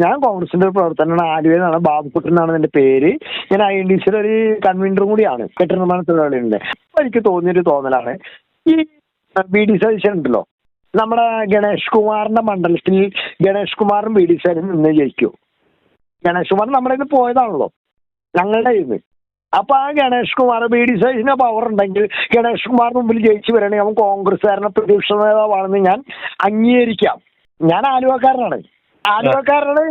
ഞാൻ കോൺഗ്രസിന്റെ ഒരു പ്രവർത്തനമാണ്. ആലുവയിൽ നിന്നാണ്. ബാബുക്കുട്ടൻ എന്നാണ് എന്റെ പേര്. ഞാൻ INDC ഒരു കൺവീനറും കൂടിയാണ് കെട്ടിട നിർമ്മാണ തൊഴിലാളികളുടെ. അപ്പൊ എനിക്ക് തോന്നിയൊരു തോന്നലാണ്, ഈ BD സതീശൻ ഉണ്ടല്ലോ, നമ്മുടെ ഗണേഷ് കുമാറിന്റെ മണ്ഡലത്തിൽ ഗണേഷ് കുമാറും BD സതീശനും നിന്ന് ജയിക്കൂ. ഗണേഷ് കുമാർ നമ്മുടെ ഇന്ന് പോയതാണല്ലോ, ഞങ്ങളുടെ ഇന്ന്. അപ്പൊ ആ ഗണേഷ് കുമാർ BD സതീശന് പവർ ഉണ്ടെങ്കിൽ ഗണേഷ് കുമാറിന് മുമ്പിൽ ജയിച്ചു വരികയാണെങ്കിൽ അവൻ കോൺഗ്രസ്സുകാരനെ പ്രതിപക്ഷ നേതാവാണെന്ന് ഞാൻ അംഗീകരിക്കാം. ഞാൻ ആലുവക്കാരനാണ്.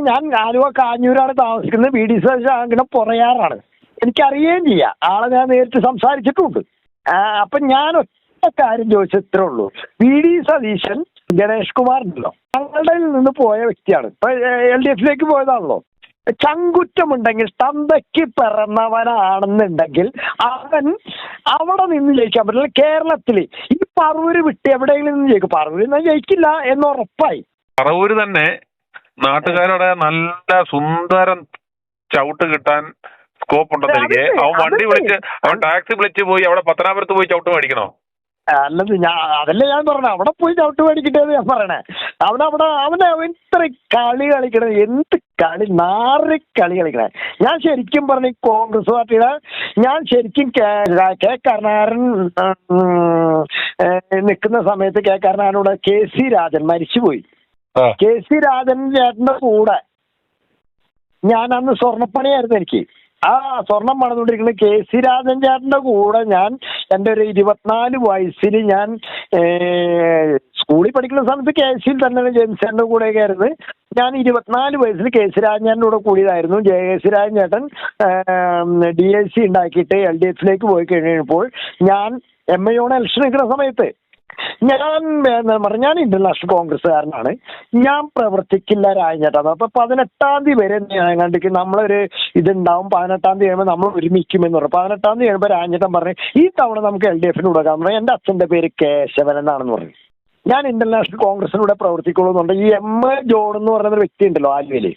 ഞാൻ ആലുവ കാഞ്ഞൂരാണ് താമസിക്കുന്നത്. BD സതീശൻ അങ്ങനെ പുറയാറാണ്. എനിക്കറിയുകയും ചെയ്യാം. ആളെ ഞാൻ നേരിട്ട് സംസാരിച്ചിട്ടുണ്ട്. അപ്പൊ ഞാൻ ഒറ്റ കാര്യം ചോദിച്ചത് ഇത്രേ ഉള്ളൂ. BD സതീശൻ ഗണേഷ് കുമാർ ഉണ്ടല്ലോ, ഞങ്ങളുടെ നിന്ന് പോയ വ്യക്തിയാണ്. ഇപ്പൊ LDF പോയതാണല്ലോ. ചങ്കുറ്റമുണ്ടെങ്കിൽ തന്തയ്ക്ക് പിറന്നവനാണെന്നുണ്ടെങ്കിൽ അവൻ അവിടെ നിന്ന് ജയിക്കാൻ പറ്റില്ല. കേരളത്തിൽ ഈ പറവൂര് വിട്ട് എവിടെയെങ്കിലും നിന്ന് ജയിക്കും. പറവൂരിൽ നിന്ന് ജയിക്കില്ല എന്ന് ഉറപ്പായി. പറവൂര് തന്നെ നാട്ടുകാരുടെ നല്ല സുന്ദരം ചവിട്ട് കിട്ടാൻ സ്കോപ്പ് ഉണ്ടെന്നിരിക്കെ അവൻ ടാക്സി വിളിച്ച് പോയി അവിടെ പത്തനാപുരത്ത് പോയി ചവിട്ട് മേടിക്കണോ? അല്ലത് അതല്ലേ ഞാൻ പറഞ്ഞത്. അവിടെ പോയി ചവിട്ട് മേടിക്കട്ടെന്ന് ഞാൻ പറയണേ. അവന് ഇത്ര കളി കളിക്കണത്, എന്ത് കളി, 4 കളി കളിക്കണേ. ഞാൻ ശരിക്കും പറഞ്ഞ കോൺഗ്രസ് പാർട്ടിയുടെ, ഞാൻ ശരിക്കും കെ കരുണാകരൻ നിൽക്കുന്ന സമയത്ത് കെ കരുണാകരനോട് KC രാജൻ മരിച്ചുപോയി. KC രാജൻ ചേട്ടന്റെ കൂടെ ഞാൻ അന്ന് സ്വർണ്ണപ്പണിയായിരുന്നു എനിക്ക്. ആ സ്വർണം പണിതുകൊണ്ടിരിക്കുന്ന KC രാജൻ ചേട്ടന്റെ കൂടെ ഞാൻ എൻ്റെ ഒരു 24 വയസ്സിൽ ഞാൻ സ്കൂളിൽ പഠിക്കുന്ന സമയത്ത് KCയിൽ തന്നെ ജെയിംസ് ചേട്ടൻ്റെ കൂടെയൊക്കെ ആയിരുന്നു. ഞാൻ 24 വയസ്സിൽ KC രാജൻ ചേട്ടൻ്റെ കൂടെ കൂടിയതായിരുന്നു. KC രാജൻ ചേട്ടൻ DIC ഉണ്ടാക്കിയിട്ട് LDF പോയി കഴിഞ്ഞപ്പോൾ ഞാൻ MA ഇലക്ഷൻ നിൽക്കുന്ന സമയത്ത് ഞാൻ ഇന്റർനാഷണൽ കോൺഗ്രസ്സുകാരനാണ്. ഞാൻ പ്രവർത്തിക്കില്ല രാജേട്ടാ. അപ്പൊ 18-ാം തീയതി വരെ ഞാൻ കണ്ടിട്ട് നമ്മളൊരു ഇതുണ്ടാവും. 18-ാം തീയതി കഴിയുമ്പോൾ നമ്മൾ ഒരുമിക്കുമെന്ന് പറഞ്ഞു. 18-ാം തീയതി കഴിയുമ്പോൾ രാജേട്ടൻ പറഞ്ഞു ഈ തവണ നമുക്ക് LDF കൊടുക്കാൻ പറഞ്ഞു. എൻ്റെ അച്ഛൻ്റെ പേര് കേശവൻ എന്നാണെന്ന് പറഞ്ഞു. ഞാൻ ഇന്റർനാഷണൽ കോൺഗ്രസിലൂടെ പ്രവർത്തിക്കുള്ളൂ എന്നുണ്ട്. ഈ M ജോൺ എന്ന് പറയുന്ന വ്യക്തി ഉണ്ടല്ലോ ആലുവയില്,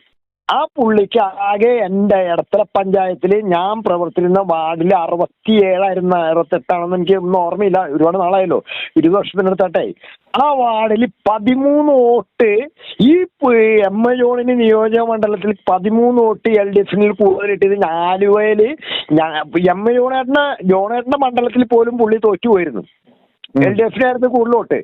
ആ പുള്ളിക്ക് ആകെ എൻ്റെ എടത്തല പഞ്ചായത്തിൽ ഞാൻ പ്രവർത്തിക്കുന്ന വാർഡിൽ 67 68 എനിക്ക് ഒന്നും ഓർമ്മയില്ല, ഒരുപാട് നാളായല്ലോ, 20 വർഷത്തിനടുത്താട്ടെ. ആ വാർഡിൽ 13 വോട്ട് ഈ M ജോണിന് നിയോജക മണ്ഡലത്തിൽ 13 വോട്ട് LDF കൂടുതൽ ഇട്ടത് ആലുവയിൽ. M ജോണേട്ടന്റെ മണ്ഡലത്തിൽ പോലും പുള്ളി തോറ്റുപോയിരുന്നു. LDF കൂടുതൽ വോട്ട്.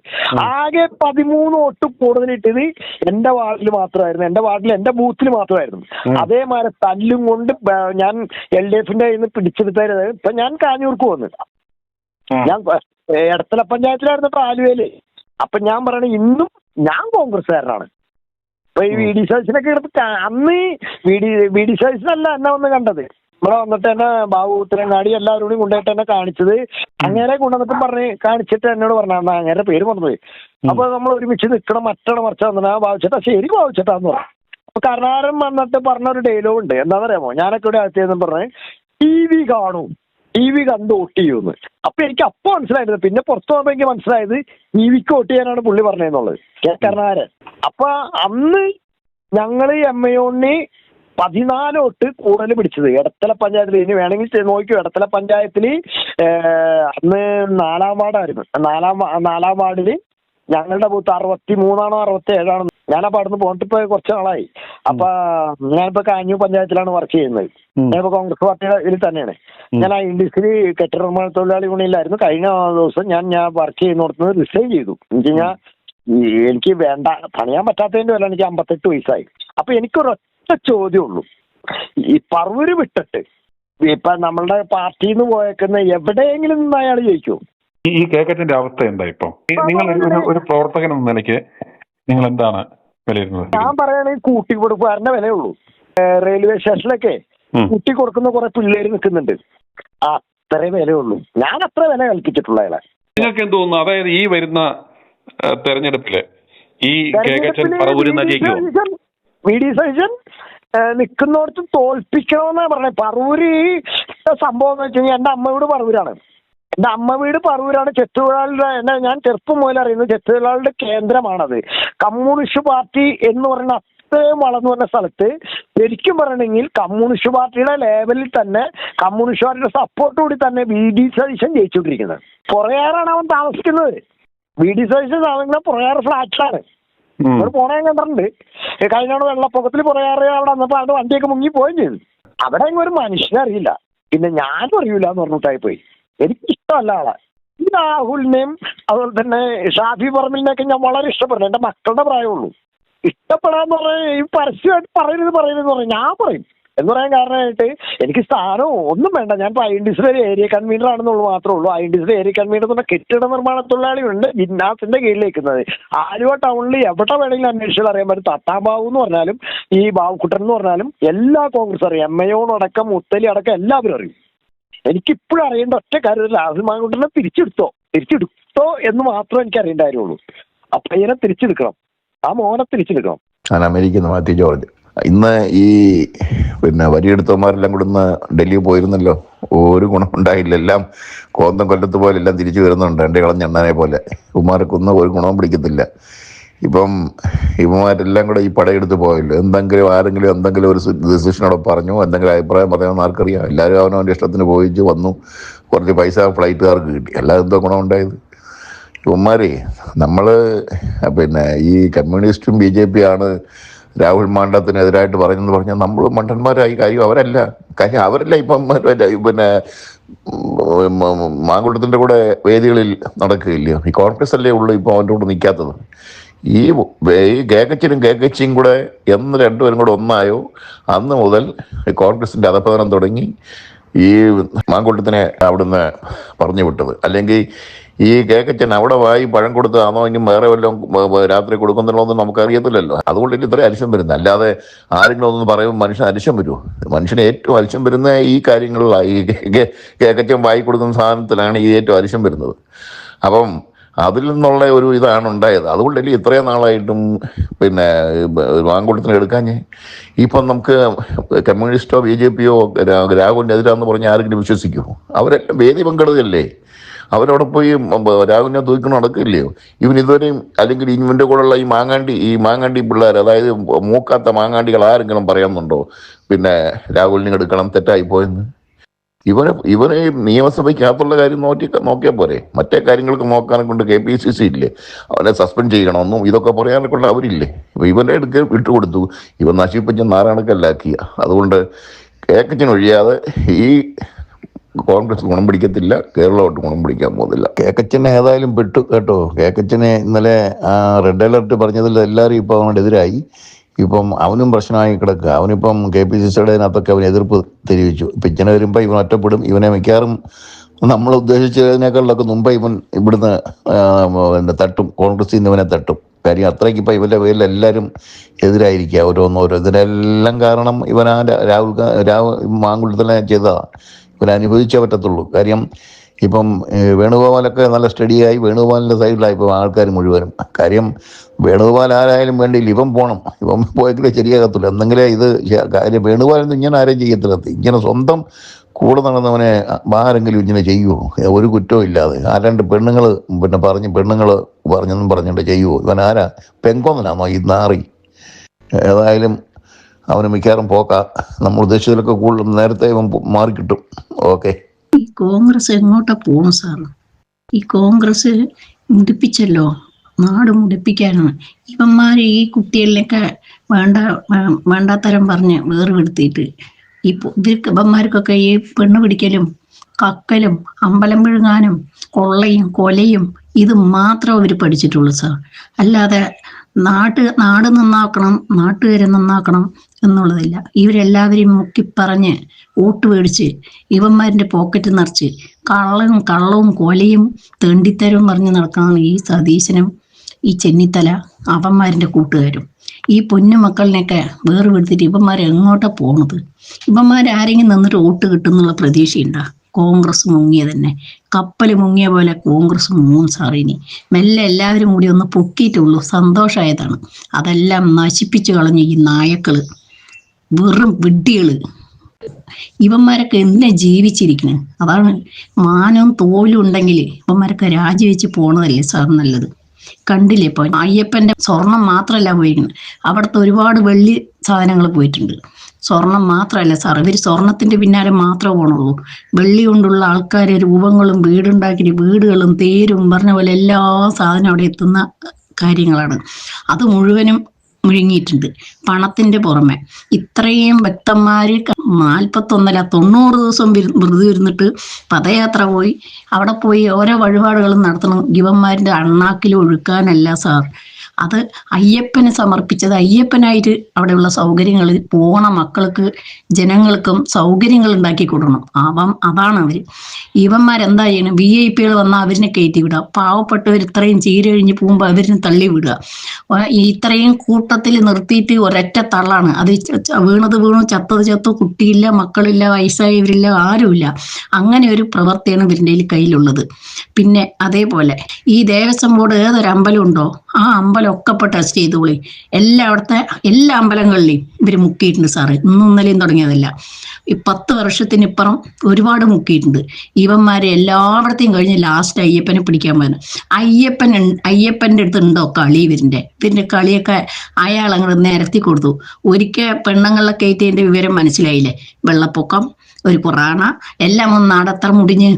ആകെ 13 വോട്ട് കൂടുതലിട്ടത് എന്റെ വാർഡിൽ മാത്രമായിരുന്നു. എന്റെ വാർഡിൽ എന്റെ ബൂത്തിൽ മാത്രമായിരുന്നു. അതേമാതിരി തല്ലും കൊണ്ട് ഞാൻ LDF കയ്യിൽ പിടിച്ചെടുത്തായിരുന്നു. ഇപ്പൊ ഞാൻ കാഞ്ഞൂർക്ക് വന്നു. ഞാൻ എടത്തല പഞ്ചായത്തിലായിരുന്നു ആലുവയില്. അപ്പൊ ഞാൻ പറയണ ഇന്നും ഞാൻ കോൺഗ്രസ്സുകാരനാണ്. അപ്പൊ ഈ VD സതീശനൊക്കെ എടുത്ത് അന്ന് VD സതീശനല്ല എന്നെ വന്ന് കണ്ടത്. ഇവിടെ വന്നിട്ട് എന്നെ ബാബു ഉത്തരങ്ങാടി എല്ലാവരോടും കൊണ്ടുപോയിട്ട് എന്നെ കാണിച്ചത്. അങ്ങനെ കൊണ്ടുവന്നിട്ട് പറഞ്ഞ് കാണിച്ചിട്ട് എന്നോട് പറഞ്ഞാൽ അങ്ങനെ പേര് പറഞ്ഞത്. അപ്പൊ നമ്മൾ ഒരുമിച്ച് നിൽക്കണം, മറ്റൊരു മറിച്ച വന്നിട്ട് ബാബുച്ചേട്ടാ ശരി ബാബുച്ചേട്ടാന്ന് പറഞ്ഞു. അപ്പൊ കരുണാകരൻ വന്നിട്ട് പറഞ്ഞൊരു ഡയലോഗ് ഉണ്ട്. എന്താണെന്നറിയാമോ? ഞാനൊക്കെ ഇവിടെ ആദ്യത്തേന്ന് പറഞ്ഞ് TV കാണും, TV കണ്ട് വോട്ട് ചെയ്യുമെന്ന്. അപ്പൊ എനിക്ക് അപ്പൊ മനസ്സിലായിരുന്നു. പിന്നെ പുറത്തു പോകുമ്പോ എനിക്ക് മനസ്സിലായത് TVക്ക് വോട്ട് ചെയ്യാനാണ് പുള്ളി പറഞ്ഞതെന്നുള്ളത്, കെ കരുണാകരൻ. അപ്പൊ അന്ന് ഞങ്ങള് MA 14 വോട്ട് കൂടുതൽ പിടിച്ചത് എടത്തല പഞ്ചായത്തിൽ. ഇനി വേണമെങ്കിൽ നോക്കിയോ, എടത്തല പഞ്ചായത്തിൽ അന്ന് 4-ാം വാർഡായിരുന്നു. 4-ാം വാർഡിൽ ഞങ്ങളുടെ ബൂത്ത് 63 67 ഞാനപ്പോ അവിടുന്ന് പോയിട്ട് ഇപ്പൊ കുറച്ച് നാളായി. അപ്പൊ ഞാനിപ്പോ കാഞ്ഞൂർ പഞ്ചായത്തിലാണ് വർക്ക് ചെയ്യുന്നത്. ഞാനിപ്പോ കോൺഗ്രസ് പാർട്ടിയുടെ ഇതിൽ തന്നെയാണ്. ഞാൻ INDC കെട്ടിട നിർമ്മാണ തൊഴിലാളി യൂണിയനിലായിരുന്നു. കഴിഞ്ഞ ദിവസം ഞാൻ വർക്ക് ചെയ്യുന്നിടത്ത് റിസൈൻ ചെയ്തു. എന്ന് വെച്ച് കഴിഞ്ഞാൽ എനിക്ക് വേണ്ട, പണിയാൻ പറ്റാത്തതിന്റെ വല്ല എനിക്ക് 58 വയസ്സായി. അപ്പൊ എനിക്കൊരൊറ്റ ചോദ്യമുള്ളൂ, ഈ പറവൂര് വിട്ടിട്ട് ഇപ്പൊ നമ്മളുടെ പാർട്ടിയിൽ നിന്ന് പോയേക്കുന്ന എവിടെയെങ്കിലും നിന്ന് അയാൾ ജയിക്കുമോ? ഈ കേക്കറ്റിന്റെ അവസ്ഥ എന്താ ഇപ്പൊ? നിങ്ങൾ ഒരു പ്രവർത്തകൻ എന്ന നിലയ്ക്ക് നിങ്ങൾ എന്താണ് വിലയിരുന്നത്? ഞാൻ പറയുകയാണെങ്കിൽ കൂട്ടിക്കൊടുക്കാരന്റെ വിലയുള്ളൂ. റെയിൽവേ സ്റ്റേഷനിലൊക്കെ കൂട്ടി കൊടുക്കുന്ന കുറെ പിള്ളേര് നിൽക്കുന്നുണ്ട്. അത്രേ വിലയുള്ളൂ. ഞാൻ അത്ര വില കൽപ്പിച്ചിട്ടുള്ള അയാളെ. നിങ്ങൾക്ക് എന്ത് തോന്നുന്നു? അതായത് ഈ വരുന്ന തെരഞ്ഞെടുപ്പില് ഈ VD സതീശൻ നിൽക്കുന്നോടത്ത് തോൽപ്പിക്കണമെന്നാ പറഞ്ഞത്. പറവൂര് സംഭവം എന്ന് വെച്ച് കഴിഞ്ഞാൽ എൻ്റെ അമ്മ വീട് പറവൂരാണ്. എൻ്റെ അമ്മ വീട് പറവൂരാണ്. ചെത്തുതൊഴിലാളിയുടെ ഞാൻ ചെറുപ്പം മുതൽ അറിയുന്നത് ചെത്തുതൊഴിലാളിയുടെ കേന്ദ്രമാണത്. കമ്മ്യൂണിസ്റ്റ് പാർട്ടി എന്ന് പറയുന്ന അത്രയും വളർന്നു വന്ന സ്ഥലത്ത് ശരിക്കും പറയണമെങ്കിൽ കമ്മ്യൂണിസ്റ്റ് പാർട്ടിയുടെ ലെവലിൽ തന്നെ കമ്മ്യൂണിസ്റ്റ് പാർട്ടിയുടെ സപ്പോർട്ടോടി തന്നെ VD സതീശൻ ജയിച്ചുകൊണ്ടിരിക്കുന്നത്. പുറയാറാണ് അവൻ താമസിക്കുന്നത്. VD സതീശൻ താമസിക്കുന്ന പുറയാറ് ഫ്ലാറ്റിലാണ്. ഇവിടെ പോണ ഞാൻ കണ്ടിട്ടുണ്ട്. കഴിഞ്ഞ വെള്ളപ്പൊക്കത്തിൽ പറയാറ് അവിടെ വന്നപ്പോ അവിടെ വണ്ടിയൊക്കെ മുങ്ങി പോവുകയും ചെയ്തു. അവിടെ ഒരു മനുഷ്യനെ അറിയില്ല, പിന്നെ ഞാനും അറിയില്ല എന്ന് പറഞ്ഞിട്ടായി പോയി. എനിക്കിഷ്ടമല്ല ആളെ. ഈ രാഹുലിനെയും അതുപോലെ തന്നെ ഷാഫി പറമ്പിലിനെയൊക്കെ ഞാൻ വളരെ ഇഷ്ടപ്പെടുന്നു. എന്റെ മക്കളുടെ പ്രായമുള്ളൂ. ഇഷ്ടപ്പെടാന്ന് പറഞ്ഞാൽ ഈ പരസ്യമായിട്ട് പറയരുത് പറയും. ഞാൻ പറയും എന്ന് പറയാൻ കാരണമായിട്ട് എനിക്ക് സ്ഥാനവും ഒന്നും വേണ്ട. ഞാൻ ഇപ്പോൾ INDC ഏരിയ കൺവീനർ ആണെന്നുള്ളൂ മാത്രമേ ഉള്ളൂ. INDC ഏരിയ കൺവീനർ എന്ന് പറഞ്ഞാൽ കെട്ടിട നിർമ്മാണ തൊഴിലാളികളുണ്ട് ജിന്നാസിന്റെ കീഴിൽ നിൽക്കുന്നത്. ആലുവ ടൗണിൽ എവിടെ വേണമെങ്കിലും അന്വേഷിച്ചാൽ അറിയാൻ പറ്റും. തട്ടാബാബു എന്ന് പറഞ്ഞാലും ഈ ബാബുക്കുട്ടൻ എന്ന് പറഞ്ഞാലും എല്ലാ കോൺഗ്രസ് അറിയാം. MIO അടക്കം മുത്തലി അടക്കം എല്ലാവരും അറിയും. എനിക്കിപ്പോഴും അറിയേണ്ട ഒറ്റ കാര്യം രാഹുൽ മാങ്കുട്ടനെ തിരിച്ചെടുത്തോ എന്ന് മാത്രമേ എനിക്ക് അറിയേണ്ട കാര്യമുള്ളൂ. ആ പയ്യനെ തിരിച്ചെടുക്കണം, ആ മോനെ തിരിച്ചെടുക്കണം. ഞാൻ അമേരിക്കന്ന് മാത്യു ജോർജ്. ഇന്ന് ഈ വരിയെടുത്തവന്മാരെല്ലാം കൂടെ ഇന്ന് ഡൽഹി പോയിരുന്നല്ലോ. ഒരു ഗുണമുണ്ടായില്ല. എല്ലാം കോന്തം കൊല്ലത്ത് പോലെ എല്ലാം തിരിച്ചു വരുന്നുണ്ട്. എൻ്റെ കളഞ്ഞെണ്ണനെ പോലെ. ഇവന്മാർക്കൊന്നും ഒരു ഗുണവും പിടിക്കത്തില്ല. ഇപ്പം ഇവന്മാരെല്ലാം കൂടെ ഈ പടയെടുത്ത് പോയല്ലോ. ആരെങ്കിലും എന്തെങ്കിലും ഒരു ഡിസിഷനോടെ പറഞ്ഞു, എന്തെങ്കിലും അഭിപ്രായം പറയാമെന്ന് ആർക്കറിയാം. എല്ലാവരും അവനവൻ്റെ ഇഷ്ടത്തിന് പോയിച്ച് വന്നു. കുറച്ച് പൈസ ഫ്ലൈറ്റുകാർക്ക് കിട്ടി. അല്ലാതെ എന്തോ ഗുണമുണ്ടായത്? ഇവന്മാരെ നമ്മൾ ഈ കമ്മ്യൂണിസ്റ്റും BJP ആണ് രാഹുൽ മാണ്ടത്തിനെതിരായിട്ട് പറഞ്ഞെന്ന് പറഞ്ഞാൽ നമ്മൾ മണ്ടന്മാരായി. കാര്യം അവരല്ല ഇപ്പം മാങ്കുട്ടത്തിൻ്റെ കൂടെ വേദികളിൽ നടക്കുകയില്ലയോ? ഈ കോൺഗ്രസ് അല്ലേ ഉള്ളൂ ഇപ്പോൾ അവൻ്റെ കൂടെ നിൽക്കാത്തത്. ഈ കേക്കച്ചിയും കൂടെ എന്ന് രണ്ടുപേരും കൂടെ ഒന്നായോ അന്ന് മുതൽ കോൺഗ്രസിന്റെ അധപതനം തുടങ്ങി. ഈ മാങ്കുട്ടത്തിനെ അവിടുന്ന് പറഞ്ഞു വിട്ടത്. അല്ലെങ്കിൽ ഈ കേക്കച്ചൻ അവിടെ പഴം കൊടുത്തതാണോ ഇനി വേറെ വല്ലതും രാത്രി കൊടുക്കുന്നുണ്ടോന്നും നമുക്കറിയത്തില്ലല്ലോ. അതുകൊണ്ട് ഇത്രയും അരിശം വരുന്നത്. അല്ലാതെ ആരെങ്കിലും ഒന്നും പറയുമ്പോൾ മനുഷ്യൻ അരിശം വരുമോ? മനുഷ്യന് ഏറ്റവും അരിശം വരുന്ന ഈ കാര്യങ്ങളിലാണ്. ഈ കേക്കച്ചൻ കൊടുക്കുന്ന സാധനത്തിലാണ് ഈ ഏറ്റവും അരിശം വരുന്നത്. അപ്പം അതിൽ നിന്നുള്ള ഒരു ഇതാണ് ഉണ്ടായത്. അതുകൊണ്ടല്ലേ ഇത്രയും നാളായിട്ടും മാങ്കുട്ടത്തിന് എടുക്കാഞ്ഞ്. ഇപ്പം നമുക്ക് കമ്മ്യൂണിസ്റ്റോ BJPയോ രാഹുലിനെതിരാന്ന് പറഞ്ഞാൽ ആരെങ്കിലും വിശ്വസിക്കുമോ? അവരെല്ലാം വേദി പങ്കെടുക്കല്ലേ. അവരവിടെ പോയി രാഹുലിനെ തൂക്കണം നടക്കില്ലയോ? ഇതുവരെയും അല്ലെങ്കിൽ ഇവന്റെ കൂടെയുള്ള ഈ മാങ്ങാണ്ടി പിള്ളേർ, അതായത് മൂക്കാത്ത മാങ്ങാണ്ടികൾ ആരെങ്കിലും പറയുന്നുണ്ടോ രാഹുലിനെ എടുക്കണം തെറ്റായിപ്പോയെന്ന്? ഇവനെ നിയമസഭയ്ക്കകത്തുള്ള കാര്യം നോക്കിയാൽ പോരെ? മറ്റേ കാര്യങ്ങൾക്ക് നോക്കാനെ കൊണ്ട് KPCC ഇല്ലേ? അവനെ സസ്പെൻഡ് ചെയ്യണമെന്നും ഇതൊക്കെ പറയാനെ കൊണ്ട് അവരില്ലേ? ഇവനെ വിട്ടുകൊടുത്തു. ഇവൻ നശിപ്പിച്ച നാരായണക്കല്ലാക്കിയ. അതുകൊണ്ട് കേക്കച്ചൻ ഒഴിയാതെ ഈ കോൺഗ്രസ് ഗുണം പിടിക്കത്തില്ല. കേരളമായിട്ട് ഗുണം പിടിക്കാൻ പോകുന്നില്ല. കേക്കച്ചനെ ഏതായാലും പെട്ടു കേട്ടോ. കേക്കച്ചനെ ഇന്നലെ റെഡ് അലർട്ട് പറഞ്ഞതിൽ എല്ലാവരും ഇപ്പം അവനോട് എതിരായി. ഇപ്പം അവനും പ്രശ്നമായി കിടക്കുക. അവനിപ്പം KPCCയുടെ അതിനകത്തൊക്കെ അവൻ എതിർപ്പ് തെളിയിച്ചു. ഇപ്പം ഇങ്ങനെ വരുമ്പോൾ ഇവൻ ഒറ്റപ്പെടും. ഇവനെ മിക്കവാറും നമ്മൾ ഉദ്ദേശിച്ചതിനേക്കാളൊക്കെ മുമ്പ് ഇവൻ ഇവിടുന്ന് തട്ടും. കോൺഗ്രസിൽ നിന്ന് ഇവനെ തട്ടും. കാര്യം അത്രയ്ക്ക് ഇപ്പം ഇവൻ്റെ പേരിൽ എല്ലാവരും എതിരായിരിക്കുക. ഓരോ ഇതിനെല്ലാം കാരണം ഇവൻ രാഹുൽ മാങ്കുട്ടത്തിനെ ചെയ്തതാണ്. ഇവൻ അനുഭവിച്ചേ പറ്റത്തുള്ളൂ. കാര്യം ഇപ്പം വേണുഗോപാലൊക്കെ നല്ല സ്റ്റഡിയായി. വേണുഗോപാലിൻ്റെ സൈഡിലായി ഇപ്പം ആൾക്കാർ മുഴുവനും. കാര്യം വേണുഗോപാൽ ആരായാലും വേണ്ടിയില്ല, ഇവൻ പോകണം. ഇവൻ പോയെങ്കിലേ ശരിയാകത്തുള്ളൂ. എന്തെങ്കിലേ ഇത് കാര്യം വേണുഗോപാലൊന്നും ഇങ്ങനെ ആരും ചെയ്യത്തില്ല. ഇങ്ങനെ സ്വന്തം കൂടെ നടന്നവനെ ആരെങ്കിലും ഇങ്ങനെ ചെയ്യുമോ? ഒരു കുറ്റവും ഇല്ലാതെ ആരാണ്ട് പെണ്ണുങ്ങൾ പറഞ്ഞെന്നും പറഞ്ഞിട്ട് ചെയ്യുമോ? ഇവൻ ആരാ? പെങ്കോന്നനാണോ ഈ നാറി? ഏതായാലും അവന് മിക്കവാറും നമ്മൾ ഉദ്ദേശിച്ചതിലൊക്കെ കൂടുതൽ നേരത്തെ ഇവൻ മാറിക്കിട്ടും. ഓക്കെ. ഈ കോൺഗ്രസ് എങ്ങോട്ടാ പോണു സാർ? ഈ കോൺഗ്രസ് മുടിപ്പിച്ചല്ലോ, നാട് മുടിപ്പിക്കാനാണ്. ഇവന്മാര് ഈ കുട്ടികളിലൊക്കെ വേണ്ടാത്തരം പറഞ്ഞ് വേർപെടുത്തിയിട്ട് ഇവന്മാർക്കൊക്കെ ഈ പെണ്ണ് പിടിക്കലും കക്കലും അമ്പലം വിഴുങ്ങാനും കൊലയും ഇത് മാത്രം അവർ പഠിച്ചിട്ടുള്ളൂ സാർ. അല്ലാതെ നാട് നന്നാക്കണം, നാട്ടുകാരെ നന്നാക്കണം എന്നുള്ളതില്ല. ഇവരെല്ലാവരെയും മുക്കിപ്പറഞ്ഞ് വോട്ട് മേടിച്ച് ഇവന്മാരുടെ പോക്കറ്റ് നിറച്ച് കള്ളവും കൊലയും തെണ്ടിത്തരവും പറഞ്ഞ് നടക്കണം ഈ സതീശനും ഈ ചെന്നിത്തല അവന്മാരുടെ കൂട്ടുകാരും. ഈ പൊന്നുമക്കളിനെയൊക്കെ വേർപെടുത്തിട്ട് ഇവന്മാർ എങ്ങോട്ടാ പോണത്? ഇവന്മാരാരെങ്കിലും നിന്നിട്ട് വോട്ട് കിട്ടുന്നുള്ള പ്രതീക്ഷയുണ്ടാ? കോൺഗ്രസ് മുങ്ങിയ തന്നെ കപ്പൽ മുങ്ങിയ പോലെ കോൺഗ്രസ് മുങ്ങും സാറിനി. മെല്ലെ എല്ലാവരും കൂടി ഒന്ന് പൊക്കിയിട്ടുള്ളൂ, സന്തോഷമായതാണ്. അതെല്ലാം നശിപ്പിച്ചു കളഞ്ഞു ഈ നായക്കള്, വെറും വിഡ്ഢികള്. ഇവന്മാരൊക്കെ എന്തിനാ ജീവിച്ചിരിക്കണേ? അതാണ് മാനവും തോലും ഉണ്ടെങ്കിൽ ഇവന്മാരൊക്കെ രാജിവെച്ച് പോണതല്ലേ സാർ നല്ലത്. കണ്ടില്ലേ ഇപ്പൊ അയ്യപ്പന്റെ സ്വർണം മാത്രമല്ല പോയിരിക്കുന്നത്, അവിടുത്തെ ഒരുപാട് വെള്ളി സാധനങ്ങൾ പോയിട്ടുണ്ട്. സ്വർണം മാത്രമല്ല സാർ, ഇവർ സ്വർണത്തിന്റെ പിന്നാലെ മാത്രമേ പോണുള്ളൂ. വെള്ളി കൊണ്ടുള്ള ആൾക്കാരെ രൂപങ്ങളും വീടുണ്ടാക്കി വീടുകളും തേരും പറഞ്ഞ പോലെ എല്ലാ സാധനവും അവിടെ എത്തുന്ന കാര്യങ്ങളാണ്. അത് മുഴുവനും മുഴുങ്ങിയിട്ടുണ്ട് പണത്തിന്റെ പുറമെ. ഇത്രയും ഭക്തന്മാര് 41 90 ദിവസം വെറുതെ ഇരുന്നിട്ട് പദയാത്ര പോയി അവിടെ പോയി ഓരോ വഴിപാടുകളും നടത്തണം. ഇവന്മാരുടെ അണ്ണാക്കിൽ ഒഴുക്കാനല്ല സാർ. അത് അയ്യപ്പന് സമർപ്പിച്ചത് അയ്യപ്പനായിട്ട് അവിടെയുള്ള സൗകര്യങ്ങൾ പോണ മക്കൾക്ക് ജനങ്ങൾക്കും സൗകര്യങ്ങൾ ഉണ്ടാക്കി കൊടുക്കണം. അതാണ് അവര്. ഇവന്മാരെന്താ ചെയ്യണം? VIP വന്നാൽ അവരിനെ കയറ്റി വിടുക, പാവപ്പെട്ടവർ ഇത്രയും ചീരഴിഞ്ഞ് പോകുമ്പോൾ അവരിനെ തള്ളി വിടുക. ഇത്രയും കൂട്ടത്തിൽ നിർത്തിയിട്ട് ഒരൊറ്റ തള്ളാണ്. അത് വീണത് വീണു, ചത്തത് ചത്തു, കുട്ടിയില്ല, മക്കളില്ല, വയസ്സായവരില്ല, ആരുമില്ല. അങ്ങനെ ഒരു പ്രവൃത്തിയാണ് ഇവരുടെ കയ്യിലുള്ളത്. പിന്നെ അതേപോലെ ഈ ദേവസ്വം ബോർഡ് ഏതൊരു അമ്പലം ഉണ്ടോ ആ അമ്പലമൊക്കെ ഇപ്പൊ ടെസ്റ്റ് ചെയ്തോളി. എല്ലാ അമ്പലങ്ങളിലെയും ഇവര് മുക്കിയിട്ടുണ്ട് സാറ്. ഇന്നലെയും തുടങ്ങിയതല്ല. ഈ 10 വർഷത്തിനിപ്പുറം ഒരുപാട് മുക്കിയിട്ടുണ്ട്. ഇവന്മാരെ എല്ലായിടത്തെയും കഴിഞ്ഞ് ലാസ്റ്റ് അയ്യപ്പനെ പിടിക്കാൻ പോയത്. അയ്യപ്പന്റെ അടുത്ത് ഉണ്ടോ കളി? ഇവരുടെ കളിയൊക്കെ അയാൾ അങ്ങോട്ട് നിരത്തി കൊടുത്തു. ഒരിക്കൽ പെണ്ണുങ്ങളെ കയറ്റിയതിന്റെ വിവരം മനസ്സിലായില്ലേ? വെള്ളപ്പൊക്കം, ഒരു പുറാണ, എല്ലാം ഒന്നാടത്ര മുടിഞ്ഞ്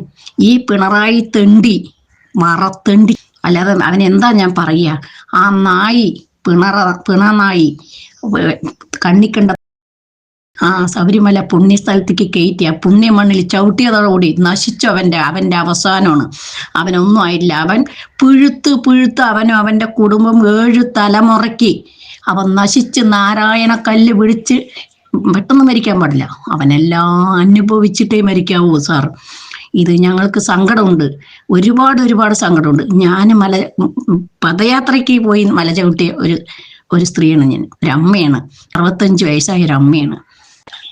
ഈ പിണറായി മറത്തെണ്ടി അല്ലാതെ അവനെന്താ ഞാൻ പറയുക? ആ നായി പിണനായി കണ്ണിക്കണ്ട ആ ശബരിമല പുണ്യസ്ഥലത്തേക്ക് കയറ്റിയ പുണ്യമണ്ണിൽ ചവിട്ടിയതോടുകൂടി നശിച്ചു. അവന്റെ അവസാനമാണ്. അവനൊന്നും ആയില്ല. അവൻ പുഴുത്ത് അവനും അവന്റെ കുടുംബം 7 തലമുറയ്ക്ക് അവൻ നശിച്ച് നാരായണ കല്ല് പിടിച്ച് പെട്ടെന്ന് മരിക്കാൻ പാടില്ല. അവനെല്ലാം അനുഭവിച്ചിട്ടേ മരിക്കാവൂ സാർ. ഇത് ഞങ്ങൾക്ക് സങ്കടമുണ്ട്, ഒരുപാട് സങ്കടമുണ്ട്. ഞാൻ പദയാത്രയ്ക്ക് പോയി മല ചവിട്ടിയ ഒരു സ്ത്രീയാണ് ഞാൻ. ഒരു അമ്മയാണ്, 65 വയസ്സായ ഒരു അമ്മയാണ്.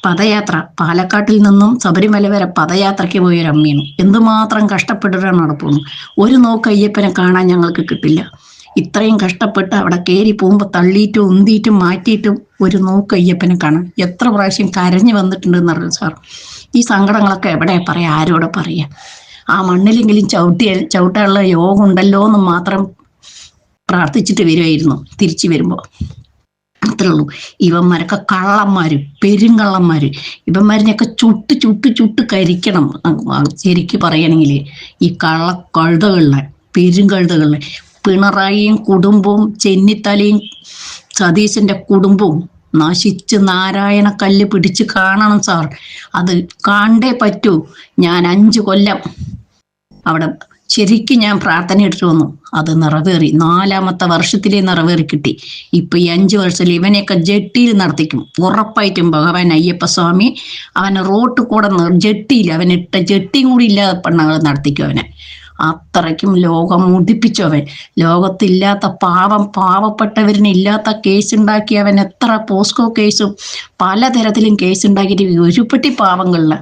പദയാത്ര പാലക്കാട്ടിൽ നിന്നും ശബരിമല വരെ പദയാത്രയ്ക്ക് പോയ ഒരു അമ്മയാണ്. എന്തുമാത്രം കഷ്ടപ്പെട്ടിട്ടാണ് അവിടെ പോകുന്നത്. ഒരു നോക്ക് അയ്യപ്പനെ കാണാൻ ഞങ്ങൾക്ക് കിട്ടില്ല. ഇത്രയും കഷ്ടപ്പെട്ട് അവിടെ കയറി പോകുമ്പോൾ തള്ളിയിട്ടും ഉന്തിയിട്ടും മാറ്റിയിട്ടും ഒരു നോക്ക് അയ്യപ്പനെ കാണാൻ എത്ര പ്രാവശ്യം കരഞ്ഞു വന്നിട്ടുണ്ടെന്ന് അറിയാം സാർ. ഈ സങ്കടങ്ങളൊക്കെ എവിടെ പറയാ, ആരോടെ പറയാ? ആ മണ്ണിലെങ്കിലും ചവിട്ടാനുള്ള യോഗം ഉണ്ടല്ലോ എന്ന് മാത്രം പ്രാർത്ഥിച്ചിട്ട് വരുമായിരുന്നു തിരിച്ചു വരുമ്പോ. അത്രേ ഉള്ളൂ. ഇവന്മാരൊക്കെ കള്ളന്മാര്, പെരുങ്കള്ളന്മാര്. ഇവന്മാരിനെയൊക്കെ ചുട്ട് കരിക്കണം. ശരിക്ക് പറയണമെങ്കിൽ ഈ കഴുതകളിലെ പെരുങ്കഴുതകളിലെ പിണറായിയും കുടുംബവും ചെന്നിത്തലയും സതീശന്റെ കുടുംബവും നശിച്ച് നാരായണ കല്ല് പിടിച്ച് കാണണം സാർ. അത് കണ്ടേ പറ്റൂ. ഞാൻ 5 കൊല്ലം അവിടെ ശരിക്കും ഞാൻ പ്രാർത്ഥന ഇട്ടിട്ട് വന്നു. അത് നിറവേറി. 4ാമത്തെ വർഷത്തിലേ നിറവേറി കിട്ടി. ഇപ്പൊ ഈ 5 വർഷത്തിൽ ഇവനെയൊക്കെ ജെട്ടിയിൽ നടത്തിക്കും ഉറപ്പായിട്ടും. ഭഗവാൻ അയ്യപ്പസ്വാമി അവനെ റോട്ട് കൂടെ ജെട്ടിയിൽ, അവനിട്ട ജെട്ടിയും കൂടി ഇല്ലാതെ പെണ്ണുങ്ങൾ നടത്തിക്കും അവനെ. അത്രയ്ക്കും ലോകം മുടിപ്പിച്ചവൻ. ലോകത്തില്ലാത്ത പാവപ്പെട്ടവരിന് ഇല്ലാത്ത കേസ് ഉണ്ടാക്കി അവൻ. എത്ര പോസ്കോ കേസും പലതരത്തിലും കേസ് ഉണ്ടാക്കിയിട്ട് ഒരുപെട്ടി പാവങ്ങളില്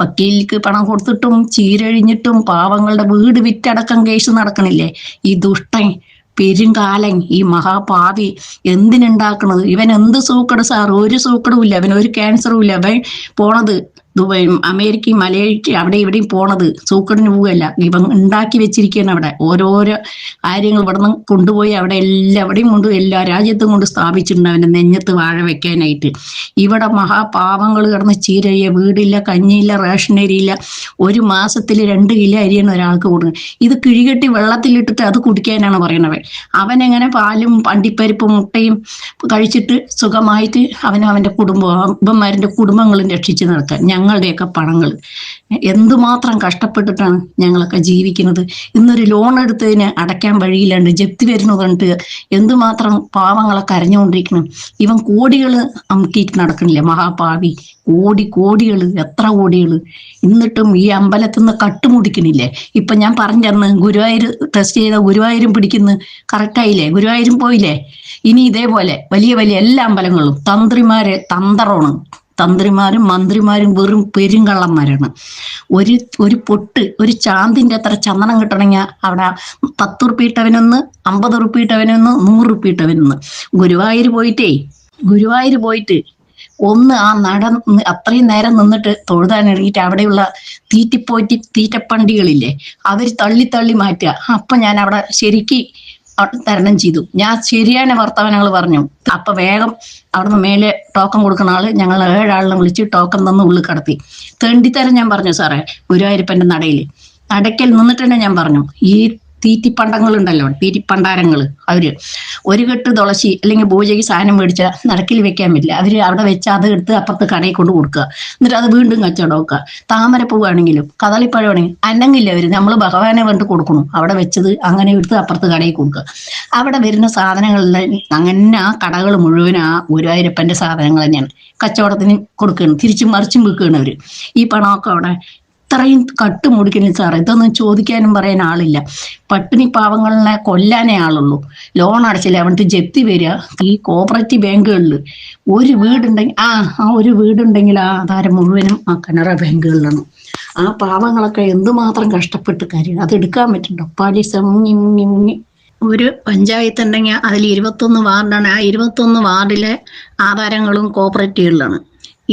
വക്കീലിക്ക് പണം കൊടുത്തിട്ടും ചീരഴിഞ്ഞിട്ടും പാവങ്ങളുടെ വീട് വിറ്റടക്കം കേസ് നടക്കണില്ലേ? ഈ ദുഷ്ടൻ പെരുങ്കാലൻ, ഈ മഹാപാവി എന്തിനുണ്ടാക്കണത്? ഇവൻ എന്ത് സൂക്കട് സാർ? ഒരു സൂക്കടും ഇല്ല. അവൻ ഒരു ക്യാൻസറും ഇല്ല. അവൻ പോണത് ദുബായ്, അമേരിക്കയും മലയാളിക്കും അവിടെ ഇവിടെയും പോണത് സൂക്കടിന് പോവുകയല്ല. ഇവൻ ഉണ്ടാക്കി വെച്ചിരിക്കുകയാണ് അവിടെ ഓരോരോ കാര്യങ്ങൾ. ഇവിടെ നിന്ന് കൊണ്ടുപോയി അവിടെ എവിടെയും കൊണ്ട് എല്ലാ രാജ്യത്തും കൊണ്ട് സ്ഥാപിച്ചിട്ടുണ്ട് അവന്റെ നെഞ്ഞത്ത് വാഴ വെക്കാനായിട്ട്. ഇവിടെ മഹാപാവങ്ങൾ കിടന്ന് ചീരയ്യ, വീടില്ല, കഞ്ഞിയില്ല, റേഷൻ അരിയില്ല. 1 മാസത്തിൽ 2 കിലോ അരിയാണ് ഒരാൾക്ക് കൊടുക്കുന്നത്. ഇത് കിഴികെട്ടി വെള്ളത്തിലിട്ടിട്ട് അത് കുടിക്കാനാണ് പറയണവൻ. അവനെങ്ങനെ പാലും അണ്ടിപ്പരിപ്പും മുട്ടയും കഴിച്ചിട്ട് സുഖമായിട്ട് അവന്റെ ഇവന്മാരുടെ കുടുംബങ്ങളും രക്ഷിച്ച് നടക്കാൻ. ഞങ്ങളുടെയൊക്കെ പണങ്ങൾ എന്തുമാത്രം കഷ്ടപ്പെട്ടിട്ടാണ് ഞങ്ങളൊക്കെ ജീവിക്കുന്നത്. ഇന്നൊരു ലോൺ എടുത്തതിന് അടയ്ക്കാൻ വഴിയില്ലാണ്ട് ജപ്തി വരുന്നത് കണ്ടിട്ട് എന്തുമാത്രം പാവങ്ങളെ കരഞ്ഞുകൊണ്ടിരിക്കണം. ഇവൻ കോടികൾ അമുക്കിയിട്ട് നടക്കണില്ലേ മഹാപാവി? കോടികൾ, എത്ര കോടികൾ. എന്നിട്ടും ഈ അമ്പലത്തിൽ നിന്ന് കട്ടുമുടിക്കണില്ലേ? ഇപ്പൊ ഞാൻ പറഞ്ഞന്ന് ഗുരുവായൂർ ടെസ്റ്റ് ചെയ്ത ഗുരുവായൂരും പിടിക്കുന്നു. കറക്റ്റായില്ലേ? ഗുരുവായൂരും പോയില്ലേ? ഇനി ഇതേപോലെ വലിയ എല്ലാ അമ്പലങ്ങളും തന്ത്രിമാരും മന്ത്രിമാരും വെറും പെരുങ്കള്ളന്മാരാണ്. ഒരു പൊട്ട്, ഒരു ചാന്തിന്റെ അത്ര ചന്ദനം കിട്ടണമെങ്കിൽ അവിടെ 10 ഉറുപ്പിക ഇട്ടവനൊന്ന്, 50 ഉറുപ്പിക ഇട്ടവനൊന്ന്, 100 ഉറുപ്പിക ഇട്ടവനൊന്ന്. ഗുരുവായൂർ പോയിട്ട് ഒന്ന് ആ അത്രയും നേരം നിന്നിട്ട് തൊഴുതാനിറങ്ങിയിട്ട് അവിടെയുള്ള തീറ്റപ്പണ്ടികളില്ലേ അവർ തള്ളി മാറ്റുക. അപ്പൊ ഞാൻ അവിടെ ശരിക്ക് തരണം ചെയ്തു. ഞാൻ ശരിயான വർത്തമാനങ്ങൾ പറഞ്ഞു. അപ്പൊ വേഗം അവിടുന്ന് മേലെ ടോക്കൺ കൊടുക്കുന്ന ആള് ഞങ്ങൾ 7 ആളിനെ വിളിച്ച് ടോക്കൺ തന്ന് ഉള്ളിൽ കടത്തി. തെണ്ടിത്തരം ഞാൻ പറഞ്ഞു സാറേ. ഗുരുവായൂരപ്പന്റെ നടക്കൽ നിന്നിട്ട് തന്നെ ഞാൻ പറഞ്ഞു, ഈ തീറ്റിപ്പണ്ടങ്ങളുണ്ടല്ലോ, തീറ്റിപ്പണ്ടാരങ്ങൾ. അവര് ഒരു കെട്ട് തുളസി അല്ലെങ്കിൽ പൂജയ്ക്ക് സാധനം മേടിച്ചാൽ നടക്കിൽ വെക്കാൻ പറ്റില്ല. അവര് അവിടെ വെച്ച് അത് എടുത്ത് അപ്പുറത്ത് കടയിൽ കൊണ്ട് കൊടുക്കുക, എന്നിട്ട് അത് വീണ്ടും കച്ചവടം വെക്കുക. താമരപ്പൂവാണെങ്കിലും കദളിപ്പഴമാണെങ്കിലും അല്ലെങ്കില്ല അവര് നമ്മൾ ഭഗവാനെ വേണ്ടി കൊടുക്കണം, അവിടെ വെച്ചത് അങ്ങനെ എടുത്ത് അപ്പുറത്ത് കടയിൽ കൊടുക്കുക. അവിടെ വരുന്ന സാധനങ്ങളെല്ലാം അങ്ങനെ ആ കടകൾ മുഴുവൻ ആ ഗുരുവായൂരപ്പന്റെ സാധനങ്ങൾ തന്നെയാണ് കച്ചവടത്തിന് കൊടുക്കുകയാണ്, തിരിച്ചും മറിച്ചും വിൽക്കുകയാണ് അവര്. ഈ പണമൊക്കെ അവിടെ ഇത്രയും കട്ട് മുടിക്കുന്നു സാറേ. ഇതൊന്നും ചോദിക്കാനും പറയാൻ ആളില്ല. പട്ടിണി പാവങ്ങളെ കൊല്ലാനേ ആളുള്ളൂ. ലോൺ അടച്ചില്ല, അവിടുത്തെ ജപ്തി വരിക. ഈ കോപ്പറേറ്റീവ് ബാങ്കുകളിൽ ഒരു വീടുണ്ടെങ്കിൽ ആ ഒരു വീടുണ്ടെങ്കിൽ ആ ആധാരം മുഴുവനും ആ കനറ ബാങ്കുകളിലാണ്. ആ പാവങ്ങളൊക്കെ എന്തുമാത്രം കഷ്ടപ്പെട്ട് കാര്യം അത് എടുക്കാൻ പറ്റുന്നുണ്ടോ? പലിശ മുങ്ങി മുങ്ങി മുങ്ങി. ഒരു പഞ്ചായത്ത് ഉണ്ടെങ്കിൽ അതിൽ 21 വാർഡാണ്. ആ 21 വാർഡിലെ ആധാരങ്ങളും കോപ്പറേറ്റീവുകളിലാണ്.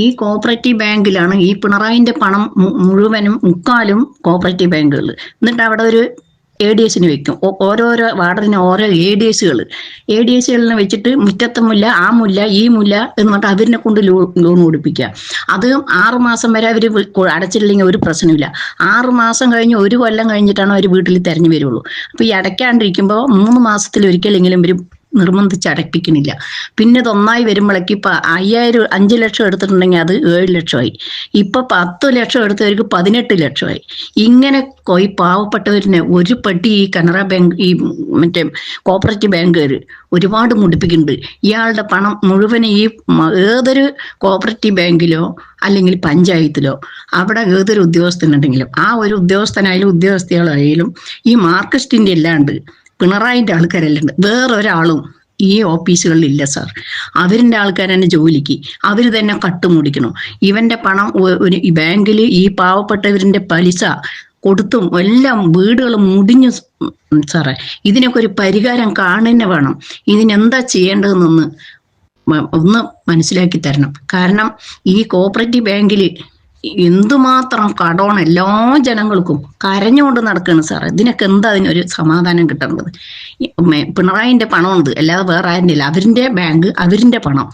ഈ കോപ്പറേറ്റീവ് ബാങ്കിലാണ് ഈ പിണറായിന്റെ പണം മുഴുവനും, മുക്കാലും കോപ്പറേറ്റീവ് ബാങ്കുകളിൽ. എന്നിട്ട് അവിടെ ഒരു ADSന് വെക്കും. ഓരോരോ വാർഡിന് ഓരോ ADSകളിനെ വെച്ചിട്ട് മുറ്റത്തെ മുല്ല, ആ മുല്ല, ഈ മുല്ല എന്നിട്ട് അവരിനെ കൊണ്ട് ലോൺ കൊടുപ്പിക്കുക. അത് 6 മാസം വരെ അവർ അടച്ചിട്ടില്ലെങ്കിൽ ഒരു പ്രശ്നമില്ല. 6 മാസം കഴിഞ്ഞ് 1 കൊല്ലം കഴിഞ്ഞിട്ടാണ് അവർ വീട്ടിൽ തെരഞ്ഞു വരുള്ളൂ. അപ്പൊ ഈ അടയ്ക്കാണ്ടിരിക്കുമ്പോൾ 3 മാസത്തിൽ ഒരിക്കലെങ്കിലും ഇവർ നിർബന്ധിച്ച് അടപ്പിക്കണില്ല. പിന്നെ ഇത് ഒന്നായി വരുമ്പോഴേക്ക് ഇപ്പൊ 5 ലക്ഷം എടുത്തിട്ടുണ്ടെങ്കിൽ അത് 7 ലക്ഷമായി. ഇപ്പൊ 10 ലക്ഷം എടുത്തവർക്ക് 18 ലക്ഷമായി. ഇങ്ങനെ ഈ പാവപ്പെട്ടവരിനെ ഒരു പട്ടി ഈ കനറ ബാങ്ക്, ഈ മറ്റേ കോപ്പറേറ്റീവ് ബാങ്കുകാർ ഒരുപാട് മുടിപ്പിക്കുന്നുണ്ട്. ഇയാളുടെ പണം മുഴുവൻ ഈ ഏതൊരു കോപ്പറേറ്റീവ് ബാങ്കിലോ അല്ലെങ്കിൽ പഞ്ചായത്തിലോ അവിടെ ഏതൊരു ഉദ്യോഗസ്ഥനുണ്ടെങ്കിലും ആ ഒരു ഉദ്യോഗസ്ഥനായാലും ഉദ്യോഗസ്ഥകളായാലും ഈ മാർക്സിസ്റ്റിന്റെ അല്ലാണ്ട് പിണറായിന്റെ ആൾക്കാരെല്ലാം വേറൊരാളും ഈ ഓഫീസുകളിൽ ഇല്ല സാർ. അവരിന്റെ ആൾക്കാർ തന്നെ ജോലിക്ക് അവർ തന്നെ കട്ടുമുടിക്കണം. ഇവന്റെ പണം ഒരു ബാങ്കിൽ ഈ പാവപ്പെട്ടവരിന്റെ പലിശ കൊടുത്തും എല്ലാം വീടുകൾ മുടിഞ്ഞു സാറേ. ഇതിനൊക്കെ ഒരു പരിഹാരം കാണുന്നെ വേണം. ഇതിനെന്താ ചെയ്യേണ്ടതെന്നൊന്ന് ഒന്ന് മനസ്സിലാക്കി തരണം. കാരണം ഈ കോപ്പറേറ്റീവ് ബാങ്കിൽ എന്തുമാത്രം കടമാണ് എല്ലാ ജനങ്ങൾക്കും, കരഞ്ഞുകൊണ്ട് നടക്കുകയാണ് സാർ. ഇതിനൊക്കെ എന്താ അതിനൊരു സമാധാനം കിട്ടേണ്ടത്? പിണറായിന്റെ പണമുണ്ട്, അല്ലാതെ വേറെ ആരുടെ ഇല്ല. അവരിന്റെ ബാങ്ക്, അവരിന്റെ പണം,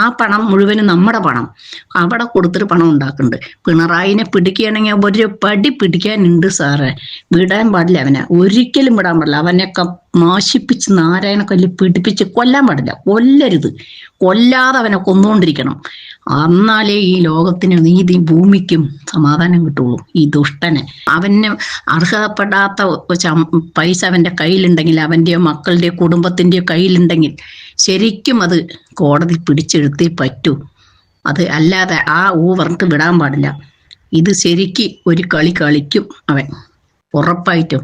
ആ പണം മുഴുവനും നമ്മുടെ പണം അവിടെ കൊടുത്തിട്ട് പണം ഉണ്ടാക്കുന്നുണ്ട്. പിണറായിനെ പിടിക്കുകയാണെങ്കിൽ ഒരു പടി പിടിക്കാനുണ്ട് സാറേ. വിടാൻ പാടില്ല അവനെ, ഒരിക്കലും വിടാൻ പാടില്ല. അവനെയൊക്കെ നാശിപ്പിച്ച് നാരായണക്കല്ല് പിടിപ്പിച്ച് കൊല്ലാൻ പാടില്ല. കൊല്ലരുത്, കൊല്ലാതെ അവനെ കൊന്നുകൊണ്ടിരിക്കണം. എന്നാലേ ഈ ലോകത്തിന് നീതി, ഭൂമിക്കും സമാധാനം കിട്ടുള്ളൂ. ഈ ദുഷ്ടനെ, അവന് അർഹതപ്പെടാത്ത പൈസ അവന്റെ കയ്യിലുണ്ടെങ്കിൽ, അവന്റെയോ മക്കളുടെയോ കുടുംബത്തിന്റെയോ കയ്യിലുണ്ടെങ്കിൽ ശരിക്കും അത് കോടതി പിടിച്ചെടുത്തേ പറ്റൂ. അത് അല്ലാതെ പറഞ്ഞിട്ട് വിടാൻ പാടില്ല. ഇത് ശരിക്ക് ഒരു കളി കളിക്കും അവൻ ഉറപ്പായിട്ടും.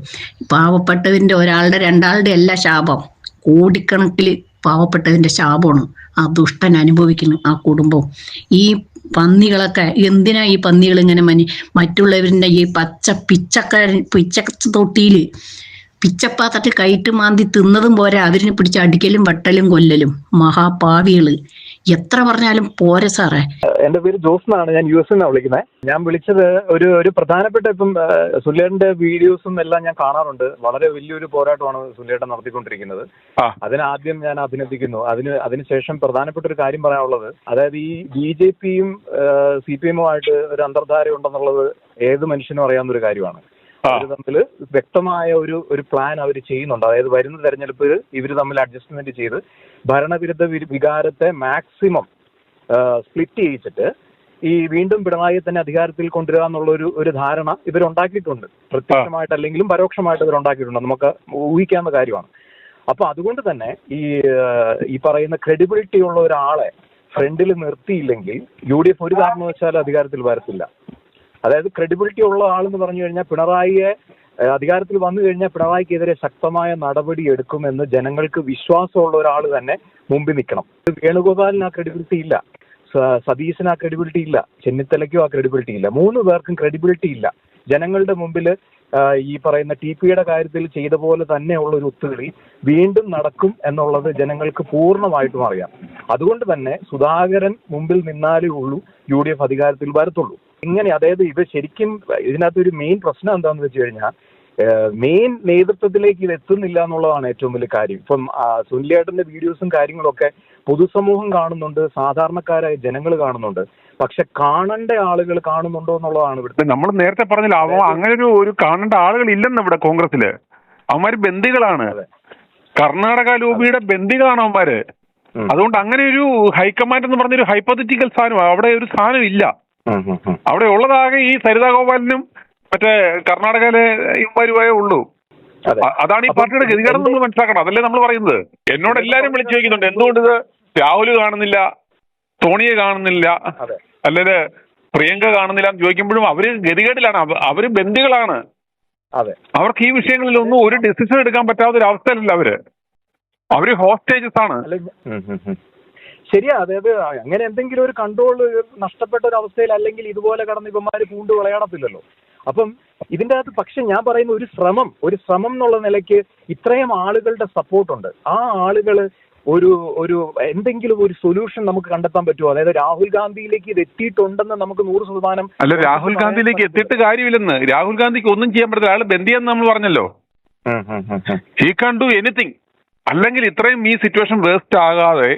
പാവപ്പെട്ടതിന്റെ ഒരാളുടെ രണ്ടാളുടെ അല്ല ശാപം, കോടിക്കണക്കിൽ പാവപ്പെട്ടതിന്റെ ശാപമാണ് ആ ദുഷ്ടൻ അനുഭവിക്കുന്നു, ആ കുടുംബം. ഈ പന്നികളൊക്കെ എന്തിനാ ഈ പന്നികൾ ഇങ്ങനെ മറ്റുള്ളവരുടെ ഈ പിച്ച തൊട്ടിയില് പിച്ചപ്പാത്രത്തിൽ കയറ്റ് മാന്തി തിന്നതും പോരാ, അവരിനെ പിടിച്ച് അടിക്കലും വട്ടലും കൊല്ലലും. മഹാപാവികള്, എത്ര പറഞ്ഞാലും പോരെ സാറേ. എന്റെ പേര് ജോസ് എന്നാണ്, ഞാൻ US നിന്നാണ് വിളിക്കുന്നത്. ഞാൻ വിളിച്ചത് ഒരു പ്രധാനപ്പെട്ട, ഇപ്പം സുല്ലേട്ടന്റെ വീഡിയോസും എല്ലാം ഞാൻ കാണാറുണ്ട്. വളരെ വലിയൊരു പോരാട്ടമാണ് സുല്ലേട്ടൻ നടത്തിക്കൊണ്ടിരിക്കുന്നത്. അതിനാദ്യം ഞാൻ അഭിനന്ദിക്കുന്നു. അതിനുശേഷം പ്രധാനപ്പെട്ട ഒരു കാര്യം പറയാനുള്ളത്, അതായത് ഈ BJPയും CPM-ഉമായിട്ട് ഒരു അന്തർധാര ഉണ്ടെന്നുള്ളത് ഏത് മനുഷ്യനും അറിയാവുന്ന ഒരു കാര്യമാണ്. അവർ തമ്മിൽ വ്യക്തമായ ഒരു പ്ലാൻ അവർ ചെയ്യുന്നുണ്ട്. അതായത് വരുന്ന തെരഞ്ഞെടുപ്പിൽ ഇവർ തമ്മിൽ അഡ്ജസ്റ്റ്മെന്റ് ചെയ്ത് ഭരണവിരുദ്ധ വികാരത്തെ മാക്സിമം സ്പ്ലിറ്റ് ചെയ്യിച്ചിട്ട് ഈ വീണ്ടും പിണറായി തന്നെ അധികാരത്തിൽ കൊണ്ടുവരിക എന്നുള്ള ഒരു ധാരണ ഇവരുണ്ടാക്കിയിട്ടുണ്ട്. പ്രത്യക്ഷമായിട്ടല്ലെങ്കിലും പരോക്ഷമായിട്ട് ഇവരുണ്ടാക്കിയിട്ടുണ്ട്. നമുക്ക് ഊഹിക്കാവുന്ന കാര്യമാണ്. അപ്പൊ അതുകൊണ്ട് തന്നെ ഈ പറയുന്ന ക്രെഡിബിലിറ്റി ഉള്ള ഒരാളെ ഫ്രണ്ടിൽ നിർത്തിയില്ലെങ്കിൽ UDF ഒരു കാരണവശാലും അധികാരത്തിൽ വരത്തില്ല. അതായത് ക്രെഡിബിലിറ്റി ഉള്ള ആളെന്ന് പറഞ്ഞു കഴിഞ്ഞാൽ പിണറായിയെ അധികാരത്തിൽ വന്നു കഴിഞ്ഞാൽ പിണറായിക്കെതിരെ ശക്തമായ നടപടി എടുക്കുമെന്ന് ജനങ്ങൾക്ക് വിശ്വാസമുള്ള ഒരാൾ തന്നെ മുമ്പിൽ നിൽക്കണം. വേണുഗോപാലിന് ആ ക്രെഡിബിലിറ്റി ഇല്ല, സതീശന് ആ ക്രെഡിബിലിറ്റി ഇല്ല, ചെന്നിത്തലയ്ക്കും ആ ക്രെഡിബിലിറ്റി ഇല്ല. 3 പേർക്കും ക്രെഡിബിലിറ്റി ഇല്ല. ജനങ്ങളുടെ മുമ്പിൽ ഈ പറയുന്ന TPയുടെ കാര്യത്തിൽ ചെയ്ത പോലെ തന്നെയുള്ള ഒരു ഒത്തുകളി വീണ്ടും നടക്കും എന്നുള്ളത് ജനങ്ങൾക്ക് പൂർണ്ണമായിട്ടും അറിയാം. അതുകൊണ്ട് തന്നെ സുധാകരൻ മുമ്പിൽ നിന്നാലേ ഉള്ളൂ UDF അധികാരത്തിൽ വരത്തുള്ളൂ. ഇങ്ങനെ, അതായത് ഇത് ശരിക്കും ഇതിനകത്തൊരു മെയിൻ പ്രശ്നം എന്താണെന്ന് വെച്ച് കഴിഞ്ഞാൽ മെയിൻ നേതൃത്വത്തിലേക്ക് ഇത് എത്തുന്നില്ല എന്നുള്ളതാണ് ഏറ്റവും വലിയ കാര്യം. ഇപ്പം സുനിലേട്ടന്റെ വീഡിയോസും കാര്യങ്ങളൊക്കെ പൊതുസമൂഹം കാണുന്നുണ്ട്, സാധാരണക്കാരായ ജനങ്ങൾ കാണുന്നുണ്ട്. പക്ഷെ കാണേണ്ട ആളുകൾ കാണുന്നുണ്ടോ എന്നുള്ളതാണ് ഇവിടുത്തെ. നമ്മൾ നേരത്തെ പറഞ്ഞില്ല, അങ്ങനെ ഒരു കാണേണ്ട ആളുകൾ ഇല്ലെന്ന് ഇവിടെ കോൺഗ്രസില്. അവന്മാര് ബന്ദികളാണ്, കർണാടക ലോബിയുടെ ബന്ദികളാണ് അവന്മാര്. അതുകൊണ്ട് അങ്ങനെ ഒരു ഹൈക്കമാൻഡ് എന്ന് പറഞ്ഞൊരു ഹൈപ്പത്തറ്റിക്കൽ സാധനം അവിടെ ഒരു സാധനം ഇല്ല. അവിടെ ഉള്ളതാകെ ഈ സരിതാ ഗോപാലിനും മറ്റേ കർണാടകയിലെ ഇവന്മാരുമായേ ഉള്ളൂ. അതാണ് ഈ പാർട്ടിയുടെ ഗതികേടെന്ന് നമ്മൾ മനസ്സിലാക്കണം. അതല്ലേ നമ്മൾ പറയുന്നത്. എന്നോട് എല്ലാരും വിളിച്ചു ചോദിക്കുന്നുണ്ട് എന്തുകൊണ്ട് ഇത് രാഹുൽ കാണുന്നില്ല, സോണിയെ കാണുന്നില്ല, അല്ലെങ്കിൽ പ്രിയങ്ക കാണുന്നില്ല എന്ന് ചോദിക്കുമ്പോഴും അവര് ഗതികേടിലാണ്. അവര് ബന്ദികളാണ്. അവർക്ക് ഈ വിഷയങ്ങളിലൊന്നും ഒരു ഡിസിഷൻ എടുക്കാൻ പറ്റാത്ത ഒരു അവസ്ഥയിലല്ല അവര് ഹോസ്റ്റേജസ് ആണ്. ശരിയാ. അതായത് അങ്ങനെ എന്തെങ്കിലും ഒരു കൺട്രോൾ നഷ്ടപ്പെട്ട ഒരു അവസ്ഥയിൽ അല്ലെങ്കിൽ ഇതുപോലെ കടന്ന് ഇവന്മാര് പൂണ്ട് വിളയാടത്തില്ലല്ലോ. അപ്പം ഇതിന്റെ അകത്ത് പക്ഷെ ഞാൻ പറയുന്ന ഒരു ശ്രമം എന്നുള്ള നിലയ്ക്ക് ഇത്രയും ആളുകളുടെ സപ്പോർട്ടുണ്ട്. ആ ആളുകള് ഒരു എന്തെങ്കിലും ഒരു സൊല്യൂഷൻ നമുക്ക് കണ്ടെത്താൻ പറ്റുമോ? അതായത് രാഹുൽ ഗാന്ധിയിലേക്ക് ഇത് എത്തിയിട്ടുണ്ടെന്ന് നമുക്ക് 100%. അല്ല, രാഹുൽ ഗാന്ധിയിലേക്ക് എത്തിയിട്ട് കാര്യമില്ലെന്ന്. രാഹുൽ ഗാന്ധിക്ക് ഒന്നും ചെയ്യാൻ പറ്റില്ല. അയാൾ ബന്ദിയെന്ന് നമ്മൾ പറഞ്ഞല്ലോ. He can do anything. അല്ലെങ്കിൽ ഇത്രയും ഈ സിറ്റുവേഷൻ വേസ്റ്റ് ആകാതെ,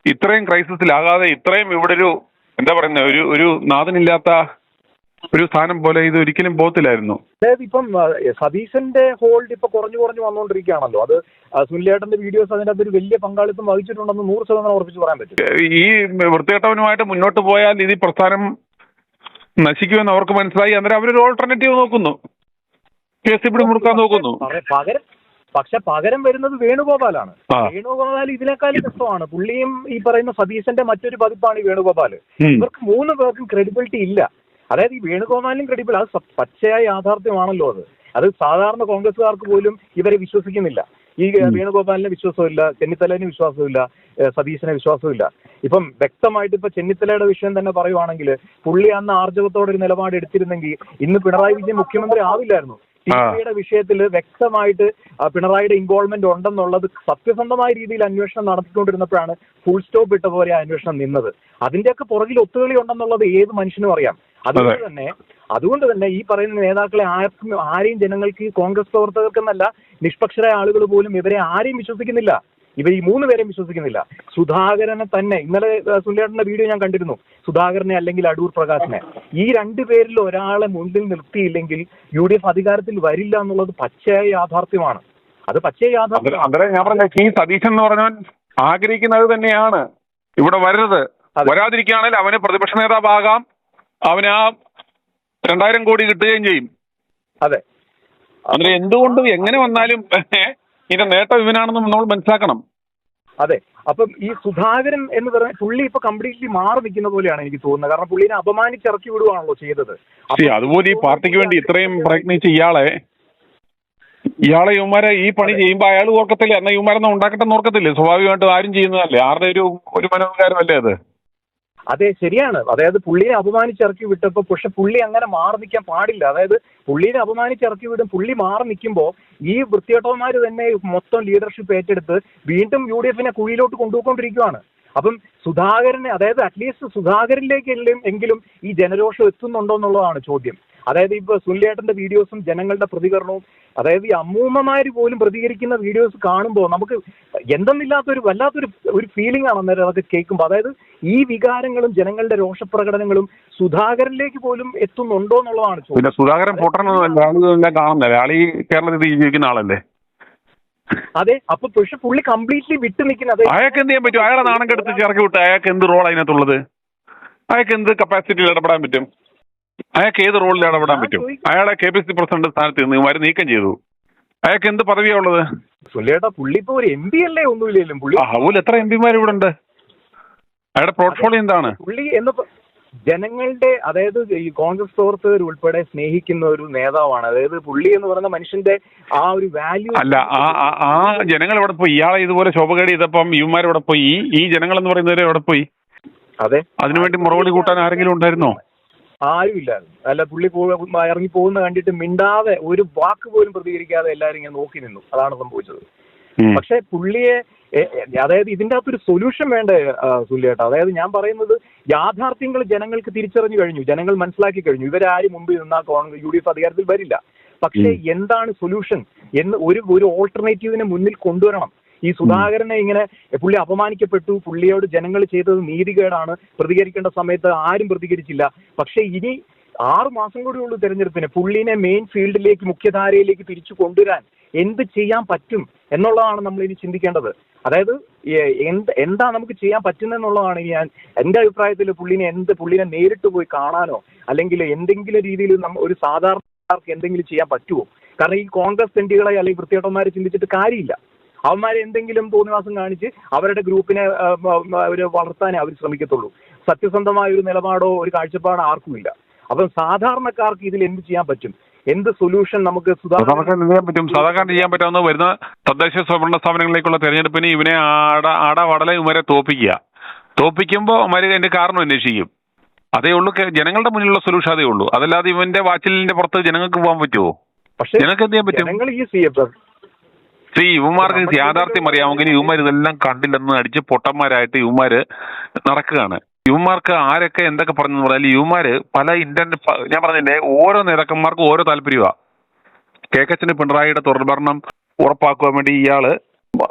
ഇത്രയും ക്രൈസിസിലാകാതെ, ഇത്രയും ഇവിടെ ഒരു എന്താ പറയുന്ന ഒരു നാഥനില്ലാത്ത ഒരു സ്ഥാനം പോലെ ഇത് ഒരിക്കലും പോകത്തില്ലായിരുന്നു. അതായത് ഇപ്പം സതീശന്റെ ഹോൾഡ് ഇപ്പൊ കുറഞ്ഞു വന്നുകൊണ്ടിരിക്കുകയാണല്ലോ. അത് സുനിലേട്ടന്റെ വീഡിയോസ് അതിന്റെ അകത്ത് ഒരു വലിയ പങ്കാളിത്തം വഹിച്ചിട്ടുണ്ടെന്ന് 100% ഉറപ്പിച്ച് പറയാൻ പറ്റും. ഈ വൃത്തികെട്ടവനുമായിട്ട് മുന്നോട്ട് പോയാൽ ഇത് പ്രസ്ഥാനം നശിക്കുമെന്ന് അവർക്ക് മനസ്സിലായി. അന്നേരം അവരൊരു ഓൾട്ടർനേറ്റീവ് നോക്കുന്നു, കേസ് ഇവിടെ മുറുക്കാൻ നോക്കുന്നു. പക്ഷെ പകരം വരുന്നത് വേണുഗോപാലാണ്. വേണുഗോപാൽ ഇതിനേക്കാളും രസമാണ്. പുള്ളിയും ഈ പറയുന്ന സതീശന്റെ മറ്റൊരു പതിപ്പാണ് ഈ വേണുഗോപാൽ. ഇവർക്ക് 3 പേർക്കും ക്രെഡിബിലിറ്റി ഇല്ല. അതായത് ഈ വേണുഗോപാലിനും ക്രെഡിബിൾ, അത് പച്ചയായ യാഥാർത്ഥ്യമാണല്ലോ. അത് സാധാരണ കോൺഗ്രസ്സുകാർക്ക് പോലും ഇവരെ വിശ്വസിക്കുന്നില്ല. ഈ വേണുഗോപാലിന് വിശ്വാസമില്ല, ചെന്നിത്തലന് വിശ്വാസമില്ല, സതീശന് വിശ്വാസമില്ല. ഇപ്പം വ്യക്തമായിട്ട് ഇപ്പൊ ചെന്നിത്തലയുടെ വിഷയം തന്നെ പറയുവാണെങ്കിൽ പുള്ളി അന്ന് ആർജവത്തോടെ ഒരു നിലപാട് എടുത്തിരുന്നെങ്കിൽ ഇന്ന് പിണറായി വിജയൻ മുഖ്യമന്ത്രി ആവില്ലായിരുന്നു. ടിവിയുടെ വിഷയത്തിൽ വ്യക്തമായിട്ട് പിണറായിയുടെ ഇൻവോൾവ്മെന്റ് ഉണ്ടെന്നുള്ളത് സത്യസന്ധമായ രീതിയിൽ അന്വേഷണം നടത്തിക്കൊണ്ടിരുന്നപ്പോഴാണ് ഫുൾ സ്റ്റോപ്പ് ഇട്ട പോലെ അന്വേഷണം നിന്നത്. അതിന്റെയൊക്കെ പുറകിൽ ഒത്തുകളി ഉണ്ടെന്നുള്ളത് ഏത് മനുഷ്യനും അറിയാം. അതുകൊണ്ട് തന്നെ ഈ പറയുന്ന നേതാക്കളെ ആരെയും ജനങ്ങൾക്ക്, കോൺഗ്രസ് പ്രവർത്തകർക്കെന്നല്ല നിഷ്പക്ഷരായ ആളുകൾ പോലും ഇവരെ ആരെയും വിശ്വസിക്കുന്നില്ല. ഇവർ ഈ 3 പേരെയും വിശ്വസിക്കുന്നില്ല. സുധാകരനെ തന്നെ, ഇന്നലെ സുനിലേട്ടന്റെ വീഡിയോ ഞാൻ കണ്ടിരുന്നു, സുധാകരനെ അല്ലെങ്കിൽ അടൂർ പ്രകാശിനെ, ഈ 2 പേരിൽ ഒരാളെ മുന്നിൽ നിർത്തിയില്ലെങ്കിൽ UDF അധികാരത്തിൽ വരില്ല എന്നുള്ളത് പച്ചയായ യാഥാർത്ഥ്യമാണ്. അത് പച്ചയായ യാഥാർത്ഥ്യം. ഞാൻ പറഞ്ഞ ഈ സതീശൻ എന്ന് പറഞ്ഞവൻ ആഗ്രഹിക്കുന്നത് തന്നെയാണ് ഇവിടെ വരുന്നത്. വരാതിരിക്കുകയാണെങ്കിൽ അവന് പ്രതിപക്ഷ നേതാവാകാം, അവന് ആ 2000 കോടി കിട്ടുകയും ചെയ്യും. അതെ. അങ്ങനെ എന്തുകൊണ്ടും എങ്ങനെ വന്നാലും ഇതിന്റെ നേട്ടം ഇവനാണെന്ന് നമ്മൾ മനസ്സിലാക്കണം. അതെ. അപ്പം ഈ സുധാകരൻ എന്ന് പറഞ്ഞ പുള്ളി ഇപ്പൊ കംപ്ലീറ്റ്ലി മാറി നിൽക്കുന്ന പോലെയാണ് എനിക്ക് തോന്നുന്നത്. കാരണം പുള്ളിനെ അപമാനിച്ചിറക്കി വിടുവാണല്ലോ ചെയ്തത്. അതുപോലെ ഈ പാർട്ടിക്ക് വേണ്ടി ഇത്രയും പ്രയത്നിച്ച് ഇയാളെ ഇവന്മാരെ ഈ പണി ചെയ്യുമ്പോ അയാൾ ഓർക്കത്തില്ല, എന്നാൽ ഇവന്മാരൊന്നും ഉണ്ടാക്കട്ടെന്ന് ഓർക്കത്തില്ലേ? സ്വാഭാവികമായിട്ടും ആരും ചെയ്യുന്നതല്ലേ, ആരുടെ ഒരു മനോവികാരമല്ലേ അത്? അതെ, ശരിയാണ്. അതായത് പുള്ളിയെ അപമാനിച്ചിറക്കി വിട്ടപ്പോ, പക്ഷെ പുള്ളി അങ്ങനെ മാറി നിൽക്കാൻ പാടില്ല. അതായത് പുള്ളിനെ അപമാനിച്ചിറക്കി വിടും, പുള്ളി മാറി നിൽക്കുമ്പോൾ ഈ വൃത്തികെട്ടവന്മാര് തന്നെ മൊത്തം ലീഡർഷിപ്പ് ഏറ്റെടുത്ത് വീണ്ടും UDFനെ കുഴിയിലോട്ട് കൊണ്ടുപോയിക്കൊണ്ടിരിക്കുകയാണ്. അപ്പം സുധാകരനെ, അതായത് അറ്റ്ലീസ്റ്റ് സുധാകരനിലേക്ക് എങ്കിലും ഈ ജനരോഷം എത്തുന്നുണ്ടോ എന്നുള്ളതാണ് ചോദ്യം. അതായത് ഇപ്പൊ സുനിലേട്ടന്റെ വീഡിയോസും ജനങ്ങളുടെ പ്രതികരണവും, അതായത് ഈ അമ്മൂമ്മമാര് പോലും പ്രതികരിക്കുന്ന വീഡിയോസ് കാണുമ്പോൾ നമുക്ക് എന്തെന്നില്ലാത്തൊരു വല്ലാത്തൊരു ഫീലിംഗ് ആണ് അന്നേരം അതൊക്കെ കേൾക്കുമ്പോൾ. അതായത് ഈ വികാരങ്ങളും ജനങ്ങളുടെ രോഷപ്രകടനങ്ങളും സുധാകരനിലേക്ക് പോലും എത്തുന്നുണ്ടോ എന്നുള്ളതാണ് ചോദ്യം. പിന്നെ സുധാകരൻ പൊട്ടനെല്ലാം കാണുന്നില്ല, ആളീ കേരളത്തിൽ ജീവിക്കുന്ന ആളല്ലേ. അതെ. അപ്പൊ പക്ഷെ പുള്ളി കംപ്ലീറ്റ്ലി വിട്ടു നിൽക്കുന്നത്. അയാൾക്ക് എന്ത് ചെയ്യാൻ പറ്റും? അയാളെ നാണം കെടുത്ത് ചിറക്കി വിട്ട് അയാൾക്ക് എന്ത് റോൾ അതിനകത്തുള്ളത്? അയാൾക്ക് എന്ത് കപ്പാസിറ്റിയിൽ ഇടപെടാൻ പറ്റും? അയാൾക്ക് ഏത് റോളിൽ ഇടപെടാൻ പറ്റും? അയാളെ KPCC പ്രസിഡന്റ് സ്ഥാനത്ത് നിന്ന് ഇവര് നീക്കം ചെയ്തു. അയാൾക്ക് എന്ത് പദവിയാ ഉള്ളത്? സുനിലേട്ടാ, പുള്ളി ഇപ്പൊ ഒരു MP അല്ലേ? ഒന്നുമില്ലല്ലോ പുള്ളി. അതുപോലെ എത്ര MPമാർ ഇവിടെ ഉണ്ട്? അയാളുടെ പോർട്ട്ഫോളിയോ എന്താണ്? പുള്ളി എന്ന് ജനങ്ങളുടെ, അതായത് ഈ കോൺഗ്രസ് പ്രവർത്തകർ ഉൾപ്പെടെ സ്നേഹിക്കുന്ന ഒരു നേതാവാണ്. അതായത് പുള്ളി എന്ന് പറയുന്ന മനുഷ്യന്റെ ആ ഒരു വാല്യൂ അല്ല, ആ ജനങ്ങൾ എവിടെ പോയി? ഇയാളെ ഇതുപോലെ ശോഭകേടി ചെയ്തപ്പം ഇവന്മാർ എവിടെ പോയി? ഈ ജനങ്ങൾ എന്ന് പറയുന്നവരെ എവിടെ പോയി? അതെ. അതിനുവേണ്ടി മറുപടി കൂട്ടാൻ ആരെങ്കിലും ഉണ്ടായിരുന്നോ? ആരുമില്ലായിരുന്നു. അല്ല, പുള്ളി ഇറങ്ങി പോകുന്ന കണ്ടിട്ട് മിണ്ടാതെ ഒരു വാക്ക് പോലും പ്രതികരിക്കാതെ എല്ലാവരും ഇങ്ങനെ നോക്കി നിന്നു. അതാണ് സംഭവിച്ചത്. പക്ഷെ പുള്ളിയെ, അതായത് ഇതിന്റെ അകത്തൊരു സൊല്യൂഷൻ വേണ്ടേ സുല്ലേട്ടാ? അതായത് ഞാൻ പറയുന്നത് യാഥാർത്ഥ്യങ്ങൾ ജനങ്ങൾക്ക് തിരിച്ചറിഞ്ഞു കഴിഞ്ഞു, ജനങ്ങൾ മനസ്സിലാക്കി കഴിഞ്ഞു. ഇവരാരും മുമ്പിൽ നിന്നാൽ UDF അധികാരത്തിൽ വരില്ല. പക്ഷെ എന്താണ് സൊല്യൂഷൻ എന്ന് ഒരു ഓൾട്ടർനേറ്റീവിനെ മുന്നിൽ കൊണ്ടുവരണം. ഈ സുധാകരനെ ഇങ്ങനെ പുള്ളി അപമാനിക്കപ്പെട്ടു, പുള്ളിയോട് ജനങ്ങൾ ചെയ്തത് നീതികേടാണ്, പ്രതികരിക്കേണ്ട സമയത്ത് ആരും പ്രതികരിച്ചില്ല. പക്ഷെ ഇനി 6 മാസം കൂടി ഉള്ളൂ തെരഞ്ഞെടുപ്പിന്. പുള്ളിനെ മെയിൻ ഫീൽഡിലേക്ക്, മുഖ്യധാരയിലേക്ക് തിരിച്ചു കൊണ്ടുവരാൻ എന്ത് ചെയ്യാൻ പറ്റും എന്നുള്ളതാണ് നമ്മൾ ഇനി ചിന്തിക്കേണ്ടത്. അതായത് എന്താ നമുക്ക് ചെയ്യാൻ പറ്റുന്നെന്നുള്ളതാണ് ഞാൻ എൻ്റെ അഭിപ്രായത്തിൽ. പുള്ളിനെ നേരിട്ട് പോയി കാണാനോ അല്ലെങ്കിൽ എന്തെങ്കിലും രീതിയിൽ ഒരു സാധാരണക്കാർക്ക് എന്തെങ്കിലും ചെയ്യാൻ പറ്റുമോ? കാരണം ഈ കോൺഗ്രസ് തെണ്ടികളെ അല്ലെങ്കിൽ വൃത്തികെട്ടന്മാരെ ചിന്തിച്ചിട്ട് കാര്യമില്ല. അവന്മാരെ എന്തെങ്കിലും തോന്നിവാസം കാണിച്ച് അവരുടെ ഗ്രൂപ്പിനെ വളർത്താനേ അവർ ശ്രമിക്കത്തുള്ളൂ. സത്യസന്ധമായ ഒരു നിലപാടോ ഒരു കാഴ്ചപ്പാടോ ആർക്കുമില്ല. അപ്പം സാധാരണക്കാർക്ക് ഇതിൽ എന്ത് ചെയ്യാൻ പറ്റും, എന്ത് സൊല്യൂഷൻ നമുക്ക് സാധാരണ ചെയ്യാൻ പറ്റാവുന്ന വരുന്ന തദ്ദേശ സ്വയംഭരണ സ്ഥാപനങ്ങളിലേക്കുള്ള തെരഞ്ഞെടുപ്പിന് ഇവനെ വടല ഇവരെ തോപ്പിക്കുമ്പോൾ അവന്മാര് അതിന്റെ കാരണം അന്വേഷിക്കും. അതേ ഉള്ളൂ ജനങ്ങളുടെ മുന്നിലുള്ള സൊല്യൂഷൻ, അതേ ഉള്ളൂ. അതല്ലാതെ ഇവന്റെ വാച്ചിലിന്റെ പുറത്ത് ജനങ്ങൾക്ക് പോകാൻ പറ്റുമോ? പക്ഷേ ജനങ്ങൾക്ക് എന്ത് ചെയ്യാൻ പറ്റും? യുവമാർക്ക് യാഥാർത്ഥ്യം അറിയാമെങ്കിൽ യുവമാർ ഇതെല്ലാം കണ്ടില്ലെന്ന് അടിച്ച് പൊട്ടന്മാരായിട്ട് യുവമാര് നടക്കുകയാണ്. യുവമാർക്ക് ആരൊക്കെ എന്തൊക്കെ പറഞ്ഞു പറഞ്ഞാൽ യുവമാര് പല ഞാൻ പറഞ്ഞില്ലേ, ഓരോ നേതാക്കന്മാർക്കും ഓരോ താല്പര്യമാണ്. കേക്കച്ചന് പിണറായിയുടെ തുടർഭരണം ഉറപ്പാക്കുവാൻ വേണ്ടി ഇയാള്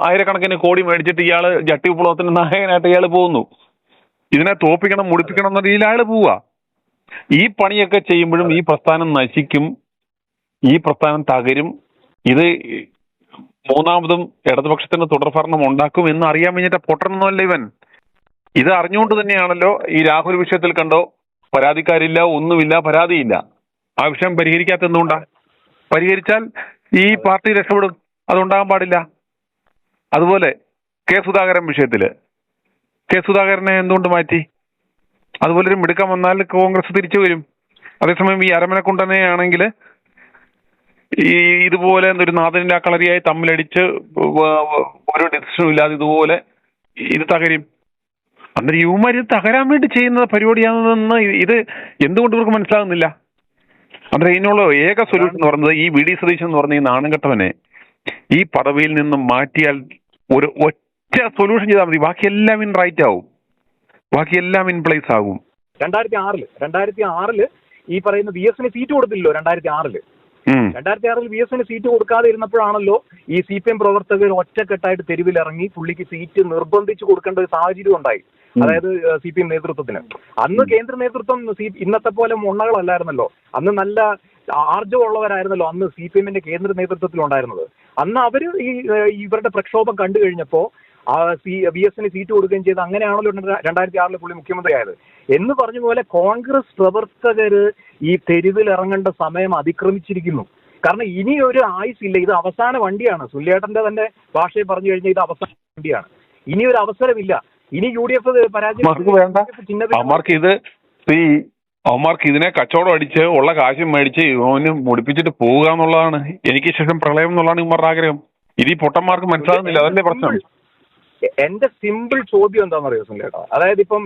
ആയിരക്കണക്കിന് കോടി മേടിച്ചിട്ട് ഇയാള് ജട്ടി വിപ്ലവത്തിന് നായകനായിട്ട് ഇയാൾ പോകുന്നു. ഇതിനെ തോപ്പിക്കണം, മുടിപ്പിക്കണം എന്ന രീതിയിൽ അയാൾ പോവുക. ഈ പണിയൊക്കെ ചെയ്യുമ്പോഴും ഈ പ്രസ്ഥാനം നശിക്കും, ഈ പ്രസ്ഥാനം തകരും. ഇത് മൂന്നാമതും ഇടതുപക്ഷത്തിന് തുടർഭരണം ഉണ്ടാക്കും എന്ന് അറിയാൻ വേണ്ടിയിട്ട് പൊട്ടണമെന്നല്ല ഇവൻ. ഇത് അറിഞ്ഞുകൊണ്ട് തന്നെയാണല്ലോ ഈ രാഹുൽ വിഷയത്തിൽ കണ്ടോ പരാതിക്കാരില്ല, ഒന്നുമില്ല, പരാതിയില്ല. ആ വിഷയം പരിഹരിക്കാത്ത എന്തുകൊണ്ടാ? പരിഹരിച്ചാൽ ഈ പാർട്ടി രക്ഷപ്പെടും, അതുണ്ടാകാൻ പാടില്ല. അതുപോലെ സുധാകരൻ വിഷയത്തില് സുധാകരനെ എന്തുകൊണ്ട് മാറ്റി? അതുപോലെ ഒരു മിടുക്കം വന്നാൽ കോൺഗ്രസ് തിരിച്ചു വരും. അതേസമയം ഈ അരമനക്കുണ്ടനെ ആണെങ്കിൽ ഈ ഇതുപോലെ ഒരു നാഥനില്ല കളരിയായി തമ്മിലടിച്ച് ഒരു ഡിസിഷനും ഇല്ലാതെ ഇതുപോലെ ഇത് തകരും. അന്നേരം യുവമാര് തകരാൻ വേണ്ടി ചെയ്യുന്ന പരിപാടിയാണെന്ന് ഇത് എന്തുകൊണ്ട് ഇവർക്ക് മനസ്സിലാകുന്നില്ല? അന്നേരം ഇതിനുള്ള ഏക സൊല്യൂഷൻ എന്ന് പറയുന്നത് ഈ വി ഡി സതീശൻ എന്ന് പറഞ്ഞ ഈ നാണംകെട്ടവനെ ഈ പദവിയിൽ നിന്നും മാറ്റിയാൽ ഒരു ഒറ്റ സൊല്യൂഷൻ ചെയ്താൽ മതി. ബാക്കിയെല്ലാം ഇൻ റൈറ്റ് ആവും, ബാക്കിയെല്ലാം ഇൻ പ്ലേസ് ആകും. 2006 ഈ പറയുന്ന വി എസിന് സീറ്റ് കൊടുത്തില്ലല്ലോ. 2006 വി എസിന് സീറ്റ് കൊടുക്കാതെ ഇരുന്നപ്പോഴാണല്ലോ ഈ CPM പ്രവർത്തകർ ഒറ്റക്കെട്ടായിട്ട് തെരുവിലിറങ്ങി പുള്ളിക്ക് സീറ്റ് നിർബന്ധിച്ചു കൊടുക്കേണ്ട ഒരു സാഹചര്യം ഉണ്ടായി. അതായത് CPM നേതൃത്വത്തിന്. അന്ന് കേന്ദ്ര നേതൃത്വം ഇന്നത്തെ പോലെ മുണ്ണകളല്ലായിരുന്നല്ലോ. അന്ന് നല്ല ആർജവമുള്ളവരായിരുന്നല്ലോ അന്ന് CPMന്റെ കേന്ദ്ര നേതൃത്വത്തിൽ ഉണ്ടായിരുന്നത്. അന്ന് അവര് ഇവരുടെ പ്രക്ഷോഭം കണ്ടു കഴിഞ്ഞപ്പോ വി എസിന് സീറ്റ് കൊടുക്കുകയും ചെയ്ത് അങ്ങനെയാണല്ലോ 2006 പുള്ളി മുഖ്യമന്ത്രിയായത്. എന്ന് പറഞ്ഞ പോലെ കോൺഗ്രസ് പ്രവർത്തകര് ഈ തെരുവിൽ ഇറങ്ങേണ്ട സമയം അതിക്രമിച്ചിരിക്കുന്നു. കാരണം ഇനി ഒരു ആയുസില്ല. ഇത് അവസാന വണ്ടിയാണ്. സുല്ലേട്ടന്റെ തന്നെ ഭാഷയിൽ പറഞ്ഞു കഴിഞ്ഞാൽ ഇത് അവസാന വണ്ടിയാണ്. ഇനി ഒരു അവസരമില്ല. ഇനി UDF അവന്മാർക്ക് ഇതിനെ കച്ചവടം അടിച്ച് ഉള്ള കാശും മേടിച്ച് ഇവന് മുടിപ്പിച്ചിട്ട് പോവുക എന്നുള്ളതാണ്. എനിക്ക് ശേഷം പ്രളയം എന്നുള്ളതാണ് ഇവരുടെ ആഗ്രഹം. ഇത് ഈ പൊട്ടന്മാർക്ക് മനസ്സിലാകുന്നില്ല, അതല്ലേ പ്രശ്നം. എന്റെ സിമ്പിൾ ചോദ്യം എന്താണെന്നറിയോ സുല്ലേട്ടാ? അതായത് ഇപ്പം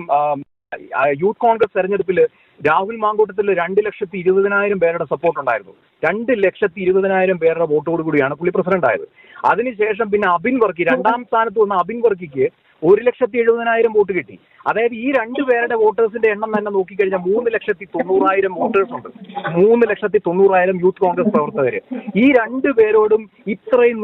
യൂത്ത് കോൺഗ്രസ് തെരഞ്ഞെടുപ്പിൽ രാഹുൽ മാങ്കൂട്ടത്തിൽ 2,20,000 പേരുടെ സപ്പോർട്ട് ഉണ്ടായിരുന്നു. 2,20,000 പേരുടെ വോട്ടോടുകൂടിയാണ് പുള്ളി പ്രസിഡന്റ് ആയത്. അതിനുശേഷം പിന്നെ അബിൻ വർക്കി, രണ്ടാം സ്ഥാനത്ത് വന്ന അബിൻ വർക്കിക്ക് 1,70,000 വോട്ട് കിട്ടി. അതായത് ഈ രണ്ടുപേരുടെ വോട്ടേഴ്സിന്റെ എണ്ണം തന്നെ നോക്കിക്കഴിഞ്ഞാൽ 3,90,000 വോട്ടേഴ്സ് ഉണ്ട്. 3,90,000 യൂത്ത് കോൺഗ്രസ് പ്രവർത്തകര്. ഈ രണ്ടുപേരോടും ഇത്രയും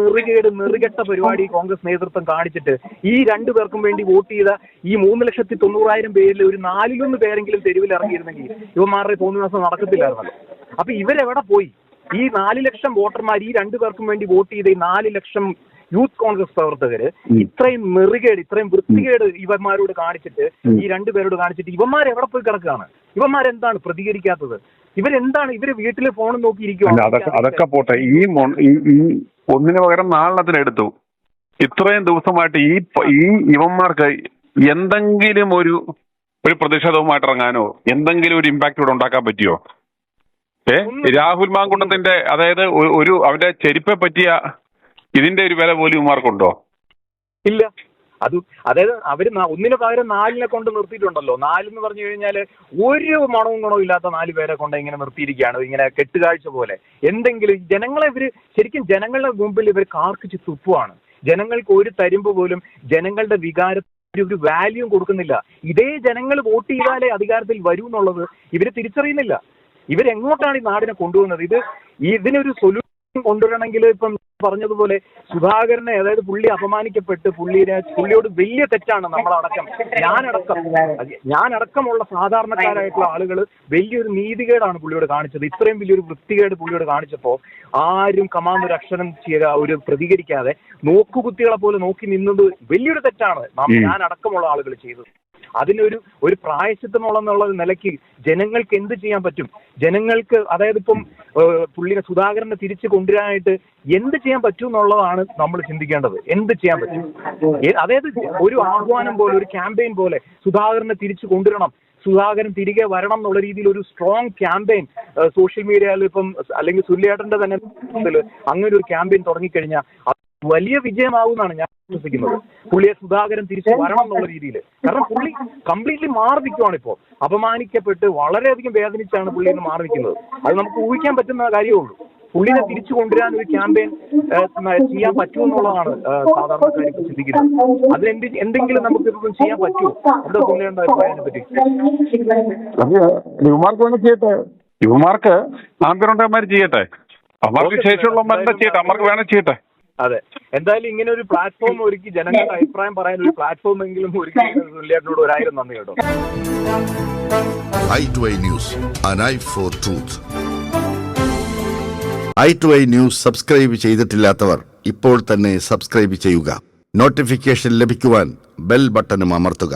നെറുകെട്ട പരിപാടി കോൺഗ്രസ് നേതൃത്വം കാണിച്ചിട്ട് ഈ രണ്ടുപേർക്കും വേണ്ടി വോട്ട് ചെയ്ത ഈ 3,90,000 പേരിൽ ഒരു 4-1 പേരെങ്കിലും തെരുവിൽ ഇറങ്ങിയിരുന്നെങ്കിൽ ഇവന്മാരുടെ തോന്നിവാസം നടക്കത്തില്ലായിരുന്നല്ലോ. അപ്പൊ ഇവരെവിടെ പോയി? ഈ 4 ലക്ഷം വോട്ടർമാർ ഈ രണ്ടുപേർക്കും വേണ്ടി വോട്ട് ചെയ്ത ഈ 4 ലക്ഷം യൂത്ത് കോൺഗ്രസ് പ്രവർത്തകര് ഇത്രയും നെറുകേട്, ഇത്രയും വൃത്തികേട് ഇവന്മാരോട് കാണിച്ചിട്ട്, ഈ രണ്ടുപേരോട് കാണിച്ചിട്ട് ഇവന്മാരെവിടെ പോയി കിടക്കുകയാണ്? ഇവന്മാരെന്താണ് പ്രതികരിക്കാത്തത്? ഇവര് വീട്ടില് ഫോൺ നോക്കിയിരിക്കുകയാണ്. അതൊക്കെ പോട്ടെ. ഈ ഒന്നിന് പകരം 4 എടുത്തു. ഇത്രയും ദിവസമായിട്ട് ഈ ഇവന്മാർക്ക് എന്തെങ്കിലും ഒരു പ്രതിഷേധവുമായിട്ട് ഇറങ്ങാനോ എന്തെങ്കിലും ഒരു ഇമ്പാക്ട് ഇവിടെ ഉണ്ടാക്കാൻ പറ്റിയോ? രാഹുൽ മാങ്കുണ്ടത്തിന്റെ അതായത് അവന്റെ ചെരുപ്പെ പറ്റിയ ഇതിന്റെ ഒരു വില പോലും ഇവന്മാർക്കുണ്ടോ? ഇല്ല. അതായത് അവര് ഒന്നിന് പകരം 4 കൊണ്ട് നിർത്തിയിട്ടുണ്ടല്ലോ. 4 എന്ന് പറഞ്ഞു കഴിഞ്ഞാല് ഒരു മണവും ഗുണവും ഇല്ലാത്ത 4 പേരെ കൊണ്ട് ഇങ്ങനെ നിർത്തിയിരിക്കുകയാണ്. ഇങ്ങനെ കെട്ടുകാഴ്ച പോലെ എന്തെങ്കിലും ശരിക്കും ജനങ്ങളുടെ മുമ്പിൽ ഇവർ കാർക്കിച്ച് തുപ്പുവാണ്. ജനങ്ങൾക്ക് ഒരു തരുമ്പ് പോലും ജനങ്ങളുടെ വികാരത്തിന് ഒരു വാല്യൂ കൊടുക്കുന്നില്ല. ഇതേ ജനങ്ങൾ വോട്ട് ചെയ്താലേ അധികാരത്തിൽ വരൂ എന്നുള്ളത് ഇവര് തിരിച്ചറിയുന്നില്ല. ഇവരെങ്ങോട്ടാണ് ഈ നാടിനെ കൊണ്ടുപോകുന്നത്? ഇതിനൊരു സൊല്യൂഷൻ കൊണ്ടുവരണമെങ്കിൽ ഇപ്പം പറഞ്ഞതുപോലെ സുധാകരനെ, അതായത് പുള്ളി അപമാനിക്കപ്പെട്ട് പുള്ളിയോട് വലിയ തെറ്റാണ് നമ്മളടക്കം, ഞാനടക്കമുള്ള സാധാരണക്കാരായിട്ടുള്ള ആളുകൾ വലിയൊരു നീതികേടാണ് പുള്ളിയോട് കാണിച്ചത്. ഇത്രയും വലിയൊരു വൃത്തികേട് പുള്ളിയോട് കാണിച്ചപ്പോൾ ആരും കമാന്നൊരു അക്ഷരം ഒരു പ്രതികരിക്കാതെ നോക്കുകുത്തികളെ പോലെ നോക്കി നിന്നത് വലിയൊരു തെറ്റാണ് ഞാനടക്കമുള്ള ആളുകൾ ചെയ്തത്. അതിനൊരു പ്രായശ്ചിത്തമുള്ള നിലയ്ക്ക് ജനങ്ങൾക്ക് എന്ത് ചെയ്യാൻ പറ്റും? ജനങ്ങൾക്ക്, അതായത് ഇപ്പം പുള്ളിയെ സുധാകരനെ തിരിച്ചു കൊണ്ടുവരാനായിട്ട് എന്ത് ചെയ്യാൻ പറ്റും എന്നുള്ളതാണ് നമ്മൾ ചിന്തിക്കേണ്ടത്. എന്ത് ചെയ്യാൻ പറ്റും? അതായത് ഒരു ആഹ്വാനം പോലെ, ഒരു ക്യാമ്പയിൻ പോലെ സുധാകരനെ തിരിച്ചു കൊണ്ടുവരണം, സുധാകരൻ തിരികെ വരണം എന്നുള്ള രീതിയിൽ ഒരു സ്ട്രോങ് ക്യാമ്പയിൻ സോഷ്യൽ മീഡിയയിൽ ഇപ്പം, അല്ലെങ്കിൽ സുല്യേട്ടന്റെ തന്നെ അങ്ങനെ ഒരു ക്യാമ്പയിൻ തുടങ്ങിക്കഴിഞ്ഞാൽ വലിയ വിജയമാവുമെന്നാണ് ഞാൻ വിശ്വസിക്കുന്നത്. പുള്ളിയെ സുധാകരൻ തിരിച്ചു വരണം എന്നുള്ള രീതിയിൽ. കാരണം പുള്ളി കംപ്ലീറ്റ്ലി മാറി നിൽക്കുവാണ് ഇപ്പോൾ. അപമാനിക്കപ്പെട്ട് വളരെയധികം വേദനിച്ചാണ് പുള്ളി ഇന്ന് മാറി നിൽക്കുന്നത്. അത് നമുക്ക് ഊഹിക്കാൻ പറ്റുന്ന കാര്യമേ ഉള്ളൂ. പുള്ളിനെ തിരിച്ചു കൊണ്ടുവരാൻ ഒരു ക്യാമ്പയിൻ ചെയ്യാൻ പറ്റുമെന്നുള്ളതാണ് സാധാരണക്കാർ ഇപ്പൊ ചിന്തിക്കുന്നത്. അതിന് എന്തെങ്കിലും നമുക്ക് ഇപ്പം ചെയ്യാൻ പറ്റുമോ? എന്താ പുള്ളിയുടെ അഭിപ്രായത്തിനെ പറ്റി? യുവമാർക്ക് ആംബിയറുണ്ടമാര് ചെയ്യട്ടെ, അവർക്ക് ശേഷമുള്ളവന്മാരുടെ ചെയ്യട്ടെ, അവർക്ക് വേണം ചെയ്യട്ടെ. അതെ, എന്തായാലും ഇങ്ങനെ ഒരു പ്ലാറ്റ്ഫോം ഒരുക്കി ജനങ്ങളുടെ അഭിപ്രായം പറയാൻ ഒരു പ്ലാറ്റ്ഫോം എങ്കിലും ഒരുക്കി സുല്യേട്ടനോട് 1000 നന്ദി കേട്ടോ. i2i News, an eye for truth. i2i News subscribe ചെയ്തിട്ടില്ലാത്തവർ ഇപ്പോൾ തന്നെ സബ്സ്ക്രൈബ് ചെയ്യുക. നോട്ടിഫിക്കേഷൻ ലഭിക്കുവാൻ ബെൽ ബട്ടണും അമർത്തുക.